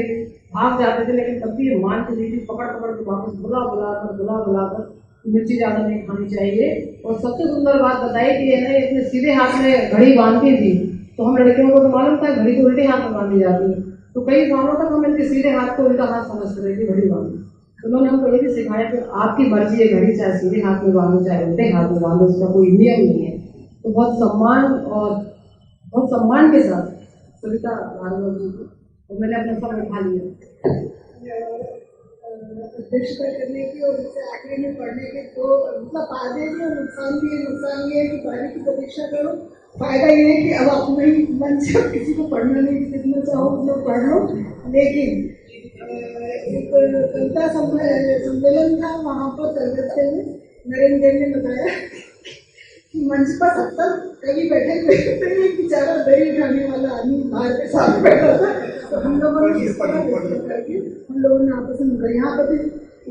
भाग जाते थे, लेकिन तब भी मान के दी थी, पकड़ पकड़ के वापस बुला कर मिर्ची ज़्यादा नहीं खानी चाहिए। और सबसे सुंदर बात बताई कि है ना, इतने सीधे हाथ में घड़ी बांधती थी, तो हम लड़कियों को तो मालूम था घड़ी तो उल्टे हाथ में बांधी जाती है, तो कई सालों तक हम इनके सीधे हाथ को उल्टा हाथ समझते रहे थे घड़ी बांधी। तो उन्होंने हमको ये भी सिखाया कि आपकी मर्जी है, घड़ी चाहे सीधे हाथ में बांधो चाहे उल्टे हाथ में बांधो, उसका कोई नियम नहीं है। तो बहुत सम्मान के साथ सविता भार्गव जी को तो मैंने अपना सब उठा लिया अध्यक्षता करने की और इससे आगे में पढ़ने के तो मतलब फायदे भी और नुकसान भी है कि फायदे की प्रतीक्षा करो। फायदा ये है कि अब अपने ही मन से किसी को पढ़ना नहीं, जितना चाहो उतना पढ़ लो। लेकिन एक कविता सम्मेलन था, वहाँ पर कलकत्ते में नरेंद्र ने बताया कि मंच पर 70 कवि बैठे हुए थे, एक बेचारा दही उठाने वाला आदमी बाहर के साथ बैठा था। तो हम लोगों ने इस तरह करके हम लोगों ने आपस में यहाँ पर भी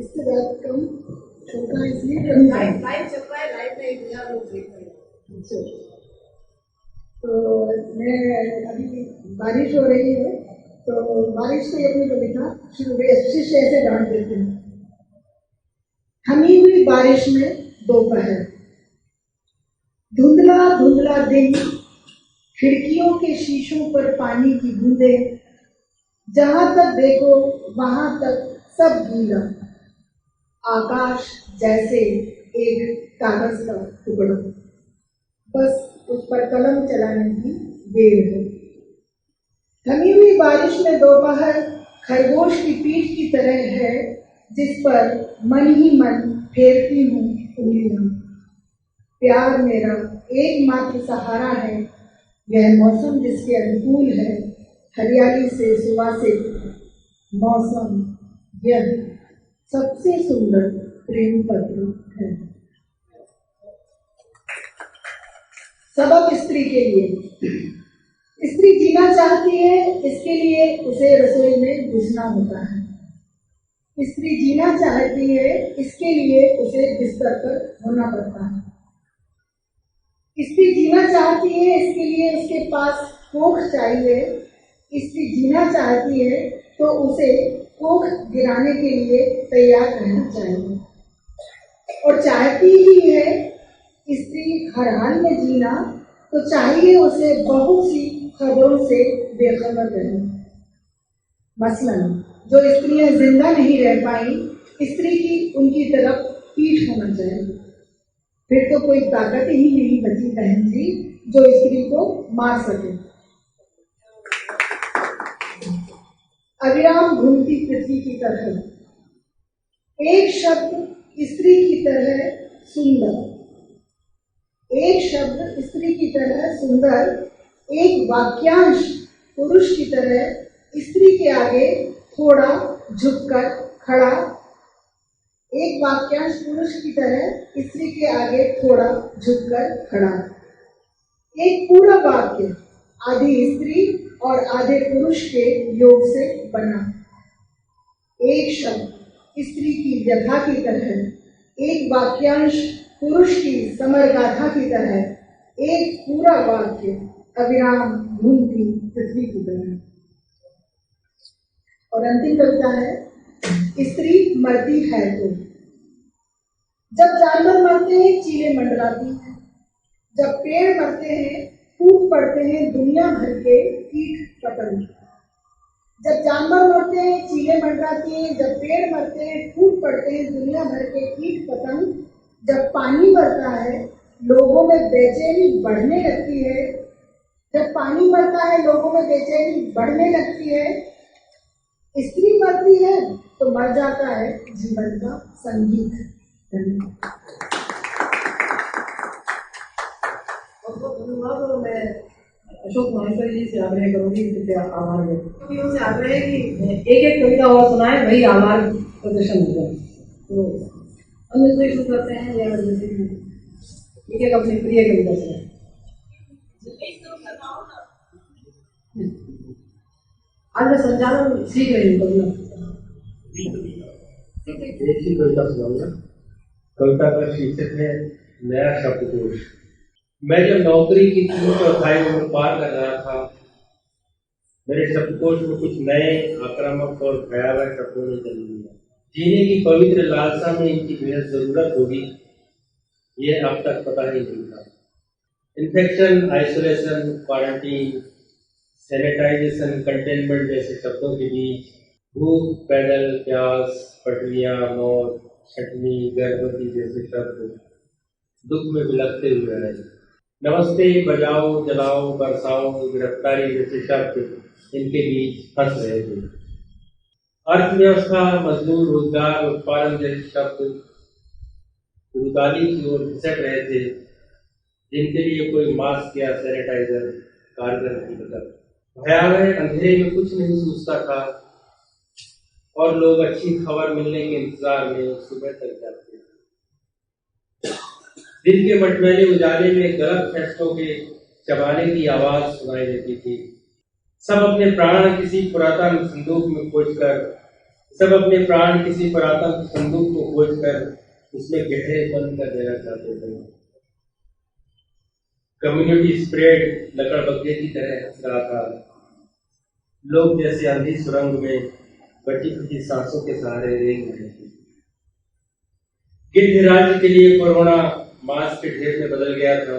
इससे ज़्यादा कम छोटा इसलिए लाइव चल रहा है, लाइव में इंतजार लोग देख रहे हैं। तो मैं अभी बारिश हो रही है तो बारिश से अपनी कविता शिष्य ऐसे डांट देते हैं। थमी हुई बारिश में दोपहर, धुंधला धुंधला दिन, खिड़कियों के शीशों पर पानी की बूंदें, जहां तक देखो वहां तक सब गीला, आकाश जैसे एक कागज का टुकड़ा, बस उस पर कलम चलाने की देर है। थमी हुई बारिश में दोपहर खरगोश की पीठ की तरह है, जिस पर मन ही मन फेरती हूँ उंगलियां। प्यार मेरा एकमात्र सहारा है, यह मौसम जिसके अनुकूल है, हरियाली से सुवासित मौसम, यह सबसे सुंदर प्रेम पत्र है। सबक स्त्री के लिए। स्त्री जीना चाहती है, इसके लिए उसे रसोई में घुसना होता है। स्त्री जीना चाहती है, इसके लिए उसे बिस्तर पर होना पड़ता है। स्त्री जीना चाहती है, इसके लिए उसके पास कोख चाहिए। स्त्री जीना चाहती है तो उसे कोख गिराने के लिए तैयार रहना चाहिए, और चाहती ही है स्त्री हर हाल में जीना, तो चाहिए उसे बहुत सी खबरों से बेखबर रहना। मसलन जो स्त्रियां जिंदा नहीं रह पाई, स्त्री की उनकी तरफ पीठ होना चाहिए। फिर तो कोई ताकत ही नहीं बची बहन जी जो स्त्री को मार सके। अविराम घूमती पृथ्वी की तरह, एक शब्द स्त्री की तरह सुंदर, एक शब्द स्त्री की तरह सुंदर, एक वाक्यांश पुरुष की तरह स्त्री के आगे थोड़ा झुककर खड़ा, एक वाक्यांश पुरुष की तरह स्त्री के आगे थोड़ा झुककर खड़ा। एक पूरा वाक्य आधी स्त्री और आधे पुरुष के योग से बना। एक शब्द स्त्री की व्यथा की तरह, एक वाक्यांश पुरुष की समर गाथा की तरह, एक पूरा वाक्य अविराम घूमती पृथ्वी की तरह। और अंतिम कविता है, स्त्री मरती है तो। जब जानवर मरते हैं चीलें मंडराती हैं, जब पेड़ मरते हैं टूट पड़ते हैं दुनिया भर के कीट पतंग। जब जानवर मरते हैं चीलें मंडराती हैं, जब पेड़ मरते हैं टूट पड़ते हैं दुनिया भर के कीट पतंग। जब पानी मरता है लोगों में बेचैनी बढ़ने लगती है, जब पानी मरता है लोगों में बेचैनी बढ़ने लगती है। स्त्री मरती है तो मर जाता है जीवन का संगीत। बहुत धन्यवाद। और मैं अशोक माहेश्वरी जी से आग्रह करूंगी कि आभार व्यक्त उनसे आग्रह है कि एक एक कविता और सुनाए, वही आभार प्रदर्शन होगा। तो अनुदेश करते हैं या एक एक अपनी प्रिय कविता सुनाए। आज मैं संचालन सीख रही हूँ कविता। एक ही कविता सुनाऊंगा। कविता का शीर्षक है नया शब्दकोश। मैं जब नौकरी की 3 उम्र पार कर रहा था, मेरे शब्दकोश में कुछ नए आक्रामक और भयावह शब्दों ने जन्म लिया। जीने की पवित्र लालसा में इनकी बेहद जरूरत होगी, ये अब तक पता ही नहीं था। Infection, isolation, quarantine, sanitisation, containment जैसे शब्दों के बीच भूख, पैदल, प्यास, पटरियां, मौत, छटनी, गर्भवती जैसे शब्द दुख में बिलखते हुए आए। नमस्ते, बजाओ, जलाओ, बरसाओ, गिरफ्तारी जैसे शब्द इनके बीच हंस रहे थे। अर्थव्यवस्था, मजदूर, रोजगार, उत्पादन जैसे शब्द रुदाली की ओर घिसट रहे थे, जिनके लिए कोई मास्क या सैनिटाइजर कारगर नहीं बचा। भयावह अंधेरे में कुछ नहीं सूझता था और लोग अच्छी खबर मिलने के इंतजार में सुबह तक जागते थे। दिन के मटमैले उजाले में गलत फैसलों के चबाने की आवाज सुनाई देती थी। सब अपने प्राण किसी पुरातन संदूक को खोजकर उसमें गहरे बंद कर देना चाहते थे। कम्युनिटी स्प्रेड लकड़बग्घे की तरह हंस रहा था। लोग जैसे अंधी सुरंग में बची खुची सांसों के सहारे रेंग रहे थे। गिद्ध राज्य के लिए कोरोना मास्क के ढेर में बदल गया था।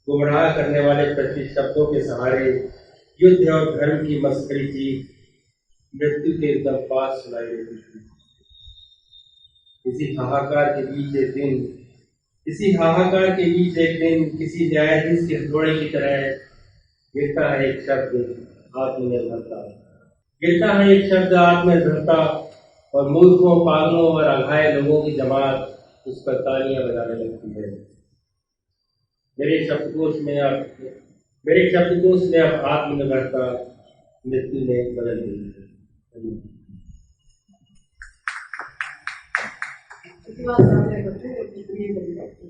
गुमराह करने वाले प्रति शब्दों के सहारे युद्ध और धर्म की मस्करी चीख मृत्यु के एकदम पास सुनाई देती थी। इसी हाहाकार के बीच एक दिन किसी न्यायाधीश के हथौड़े की तरह गिरता है एक शब्द आत्मनिर्भरता, और मूर्खों, पागलों और अघाये लोगों की जमात उस पर तालियां बजाने लगती है। मेरे शब्दकोश में अब आत्मनिर्भरता मृत्यु में बदल गई है।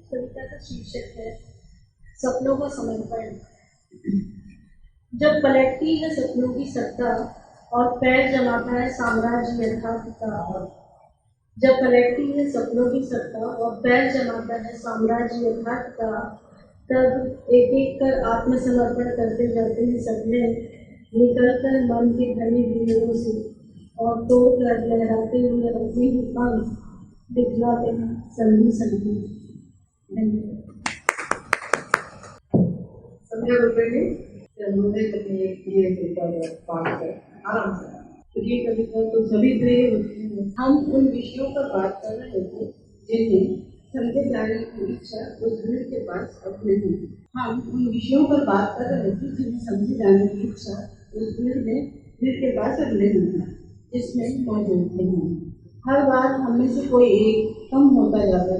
कविता का शीर्षक है सपनों का समर्पण। जब पलटती है सपनों की सत्ता और पैर जमाता है साम्राज्य यथार्थता। जब पलटती है सपनों की सत्ता और पैर जमाता है साम्राज्य यथार्थता, तब एक एक कर आत्मसमर्पण करते जाते हैं सपने, निकलकर मन के घने भीड़ों से और तोड़कर लहराते हुए अपनी ही पंख दिखलाते हैं संधि संधि। संध्या रुपये मुझे अपनी प्रिय कविता पाठ कर आराम से। प्रिय कविता तो सभी प्रिय होती है। हम उन विषयों पर बात कर रहे थे जिन्हें समझे जाने की इच्छा उस भीड़ के पास अब नहीं है। हम उन विषयों पर बात कर रहे थे जिन्हें समझे जाने की इच्छा उस भीड़ के पास अब नहीं है, जिसमें मौजूद नहीं है। हर बार हमें से कोई एक कम होता जाता है।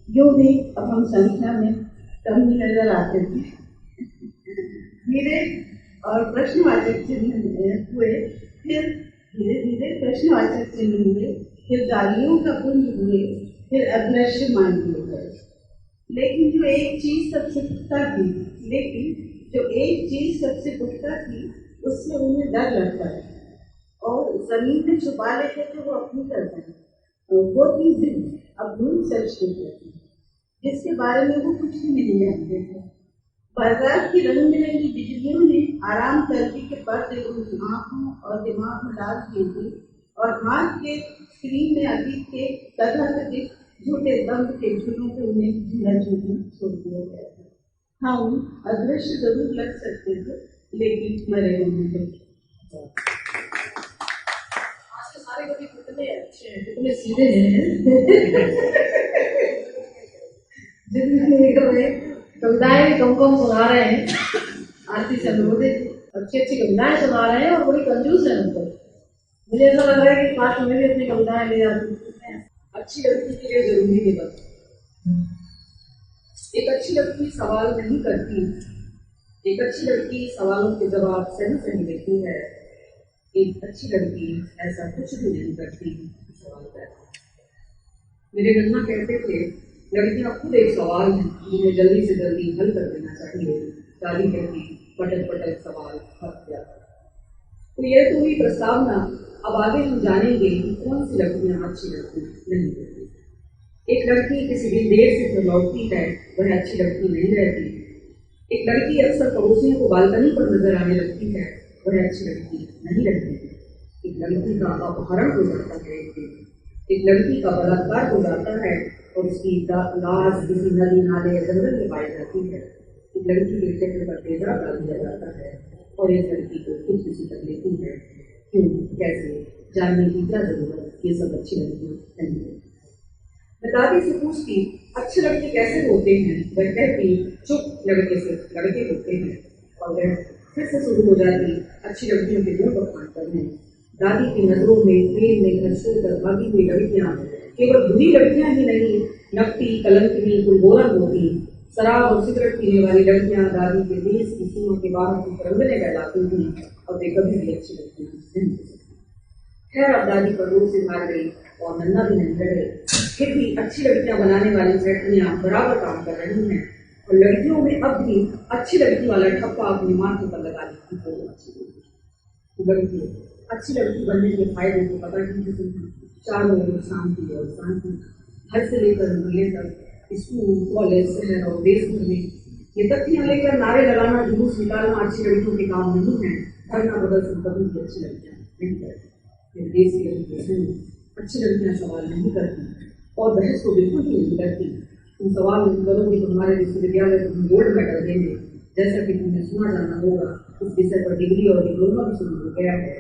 यूँ भी अब हम संख्या में कम ही नजर आते थे। धीरे और प्रश्नवाचक चिन्ह हुए, फिर धीरे धीरे प्रश्नवाचक चिन्ह हुए, फिर गालियों का पुंज हुए, फिर अदृश्य मान दिए गए। लेकिन जो एक चीज सबसे पुख्ता थी उससे उन्हें डर लगता है और जमीन में छुपा लेते थे वो अपनी करते हैं। वो थी जिद, अब धूल सच जिसके बारे में वो कुछ भी नहीं जानते थे। बाजार की रंग बिरंगी बिजलियों ने आराम करके के पर्दे उनकी आंखों और दिमाग में डाल दिए थे और हाथ के स्क्रीन में अतीत के तथाकथित झूठे दम्भ के झूलों पे उन्हें झूला झूलना छोड़ दिया गया था। हम अदृश्य जरूर लग सकते थे, लेकिन मरे नहीं थे। आज के सारे कवि कितने अच्छे हैं, कितने सीधे हैं। जितने कविताएं कम सुना रहे हैं, आरती से अनुरोधित अच्छी अच्छी कविताएं सुना रहे हैं और बड़ी कंजूस है उनको। मुझे ऐसा लग रहा है कि पास में भी अपनी कविताएं ले जाती हैं। अच्छी लड़की के लिए जरूरी है बस। एक अच्छी लड़की सवाल नहीं करती, एक अच्छी लड़की सवालों के जवाब सही सही देती है। एक अच्छी लड़की ऐसा कुछ भी नहीं करती, सवाल करती। मेरे नन्ना कहते थे लड़कियां खुद एक सवाल है जिन्हें जल्दी से जल्दी हल कर देना चाहिए। दादी कहती पटक पटक सवाल थक जाता। तो यह तो हुई प्रस्तावना। अब आगे हम जानेंगे कि कौन सी लड़कियां अच्छी लड़कियां नहीं रहती। एक लड़की किसी दिन देर से जो लौटती है वह अच्छी लड़की नहीं रहती। एक लड़की अक्सर पड़ोसियों को बालकनी पर नजर आने लगती है, वह अच्छी लड़की नहीं रहती। एक लड़की का अपहरण हो जाता है, एक लड़की का बलात्कार हो जाता है और उसकी लाश किसी नदी नाले या जंगल में पाई जाती है। एक लड़की के चक्र पर तेजाब डाल दिया जाता है और एक लड़की को खुद किसी तक लेती है। क्यों, कैसे, जानने की क्या जरूरत? ये सब अच्छी लड़कियां नहीं है। मैं दादी से पूछती अच्छे लड़के कैसे होते हैं? वह कहती चुप लड़के से लड़के होते हैं। और वह फिर से शुरू हो जाती अच्छी लड़कियों के गुण बखान करने। दादी की नजरों में प्रेम में घर छोड़कर भागी हुई लड़कियां केवल बुरी लड़कियां ही नहीं, नकटी कलंकनी गुलगोला होती। शराब और सिगरेट पीने वाली लड़कियां दादी के देश की सीमा के बाहर की तरंगने कहलाती थी और वे कभी भी अच्छी लड़कियां नहीं हो सकती। खैर अब दादी पर रोज से भाग गई और नन्ना भी नहीं रहे। फिर भी अच्छी लड़कियां बनाने वाली फैक्ट्रियां बराबर काम कर रही हैं और लड़कियों में अब भी अच्छी लड़की वाला ठप्पा अपने माथे पर लगा दी लड़की। अच्छी लड़की बनने के फायदे को पता नहीं, चारों ओर शांति और शांति, घर से लेकर मोहल्ले तक, स्कूल कॉलेज शहर और देश भर में ये तथ्यां लेकर नारे लगाना जुलूस निकालना अच्छी लड़कियों के काम नहीं है। धरना प्रदर्शन कभी भी अच्छी लड़कियां नहीं करती। देश की लड़कियां अच्छी लड़कियां सवाल नहीं करती और बहस को बिल्कुल भी नहीं करती। तुम सवाल नहीं करोगे तो हमारे विश्वविद्यालय को हम गोल्ड मेडल देंगे। जैसा कि तुमने सुना जाना होगा उस विषय पर डिग्री और डिप्लोमा भी शुरू हो गया है।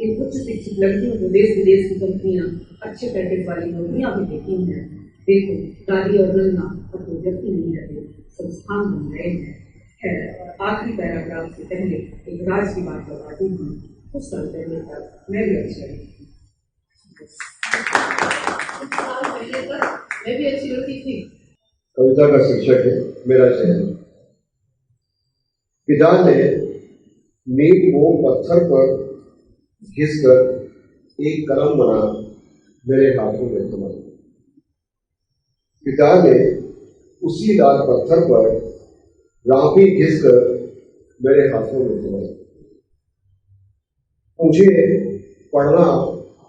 इन उच्च शिक्षित लड़कियों को देश विदेश की कंपनियां अच्छे पैकेज वाली नौकरियां भी देती हैं। देखो दादी और नन्ना अब कोई व्यक्ति नहीं रहते, संस्थान बन रहे हैं। खैर आखिरी पैराग्राफ से पहले एक राज की बात बताती हूँ। कुछ साल पहले तक मैं भी अच्छी लड़की थी। कुछ साल पहले तक मैं भी अच्छी लड़की थी। कविता का शीर्षक है मेरा चयन। पिता ने नीम को पत्थर पर घिसकर एक कलम बना मेरे हाथों में थमा। पिता ने उसी लाल पत्थर पर रापी घिसकर मेरे हाथों में थमा। मुझे पढ़ना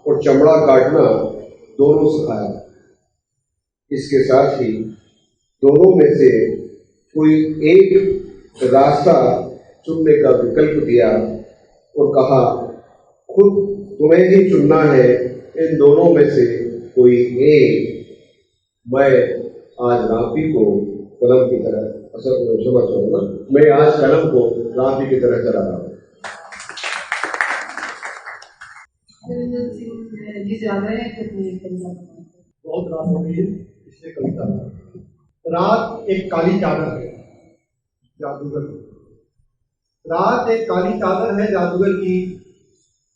और चमड़ा काटना दोनों सिखाया। इसके साथ ही दोनों में से कोई एक रास्ता चुनने का विकल्प दिया और कहा खुद तुम्हें ही चुनना है इन दोनों में से कोई एक। मैं आज रापी को कलम की तरह समझ चाहूंगा, मैं आज कलम को रापी की तरह चला रहा हूँ। बहुत रात हो गई है इसलिए कविता। रात एक काली चादर है जादूगर। रात एक काली चादर है जादूगर की,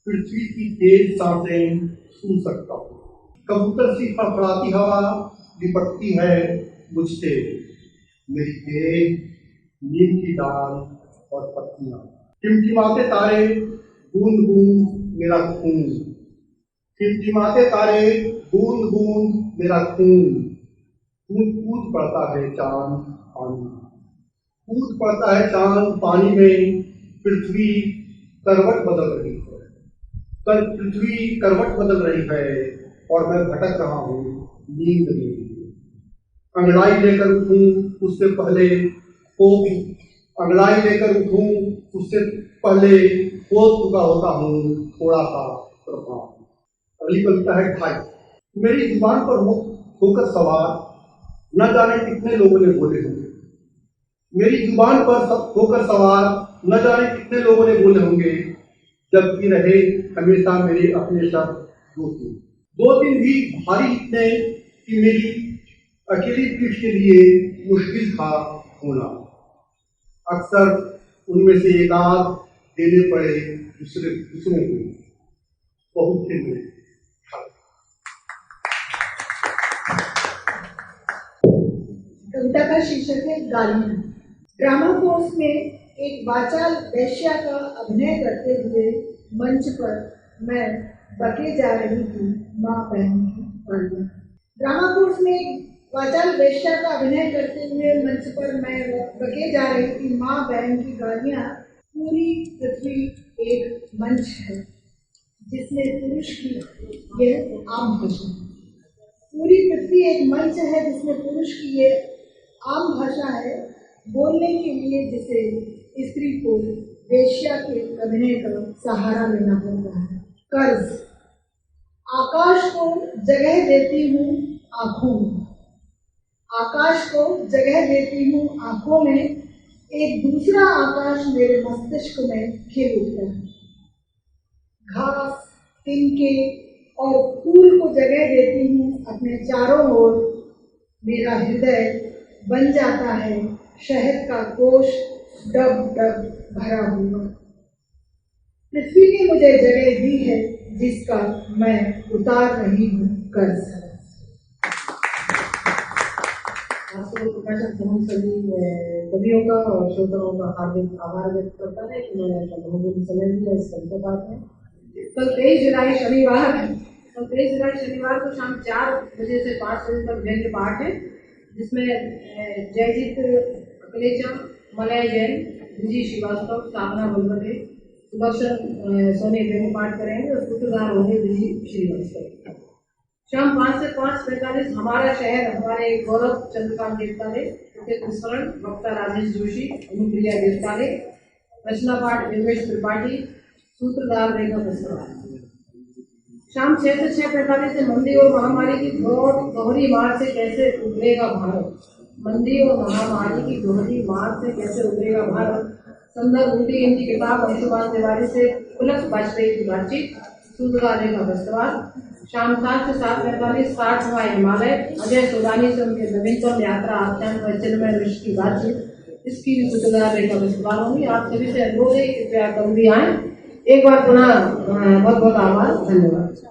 पृथ्वी की तेज सांसें सुन सकता हूँ। कबूतर सी फड़फड़ाती हवा लिपटती है मुझसे, मेरी तेज नीम की डाल और पत्तियां। टिमटिमाते तारे बूंद बूंद मेरा खून, टिमटिमाते तारे बूंद बूंद मेरा खून। कूद कूद पड़ता है चांद पानी, कूद पड़ता है चांद पानी में। पृथ्वी करवट बदल रही है, कल पृथ्वी करवट बदल रही है और मैं भटक रहा हूँ नींद में। अंगड़ाई लेकर उठूं उससे पहले अंगड़ाई लेकर उठूं उससे पहले हो चुका होता हूँ थोड़ा सा प्रभाव। अगली कविता है ढाई। मेरी जुबान पर होकर सवार न जाने कितने लोगों ने बोले होंगे। मेरी जुबान पर होकर सवार न जाने कितने लोगों ने बोले होंगे, जबकि रहे हमेशा मेरे अपने शब्द दो दिन भी भारी इतने कि मेरी अकेली पीठ के लिए मुश्किल था होना। अक्सर उनमें से एक आध देने पड़े दूसरों को, बहुत से मिले। कविता का शीर्षक है गालियां। ड्रामा कोर्स में एक वाचाल वैश्या का अभिनय करते हुए मंच पर मैं बके जा रही थी माँ बहन की गालियां। ड्रामा कोर्स में एक वाचाल वेश्या का अभिनय करते हुए मंच पर मैं बके जा रही थी माँ बहन की गालियाँ। पूरी पृथ्वी एक मंच है जिसमें पुरुष की यह आम भाषा है। पूरी पृथ्वी एक मंच है जिसमें पुरुष की ये आम भाषा है, बोलने के लिए जिसे स्त्री को वेश्या के अभिनय का सहारा लेना पड़ता है। कर्ज। आकाश को जगह देती हूँ आँखों में, आकाश को जगह देती हूँ आँखों में, एक दूसरा आकाश मेरे मस्तिष्क में खिल उठता है। घास, तिनके और फूल को जगह देती हूँ अपने चारों ओर, मेरा हृदय बन जाता है शहद का कोश, डब डब भरा हुआ। पृथ्वी ने मुझे जगह दी है जिसका मैं उतार रही हूँ कर्ज। प्रकाशन समूह सभी कवियों का और श्रोताओं का हार्दिक आभार व्यक्त करता है कि उन्होंने अपना बहुमूल्य समय दिया इस कविता पाठ में। कल 23 जुलाई शनिवार को शाम 4 बजे से 5 बजे तक व्यंग्य पाठ है, जिसमें जयजीत अकलेचा, मलय जैन, विजय श्रीवास्तव, साधना बलवटे, सुदर्शन सोनी व्यंग्य पाठ करेंगे और सूत्रधार होंगे विजय श्रीवास्तव। शाम 5 से 5:45 हमारा शहर हमारे गौरव चंद्रकांत देवताले, स्मरण वक्ता राजेश जोशी, अनुप्रिया देवताले, रचना पाठ योगेश त्रिपाठी, सूत्रधार रेखा प्रसाद। शाम 6 से 6:45 से मंदी और महामारी की दोहरी मार से कैसे उभरेगा भारत, मंदी और महामारी की दोहरी मार से कैसे उभरेगा भारत, संदर्भ उल्टी हिंदी किताब अंशुमान तिवारी से पुलक वाजपेयी की बातचीत, सूत्रधार रेखा प्रसाद। शाम 7 से 7:45 60वां हिमालय, अजय सोदानी से उनके नवीनतम यात्रा आख्यान व चिन्मय ऋषि की बातचीत, इसकी भी सूत्रधार रेखा प्रसाद होंगी। आप सभी से अनुरोध है कृपया कभी आए। एक बार पुनः बहुत बहुत आभार, धन्यवाद।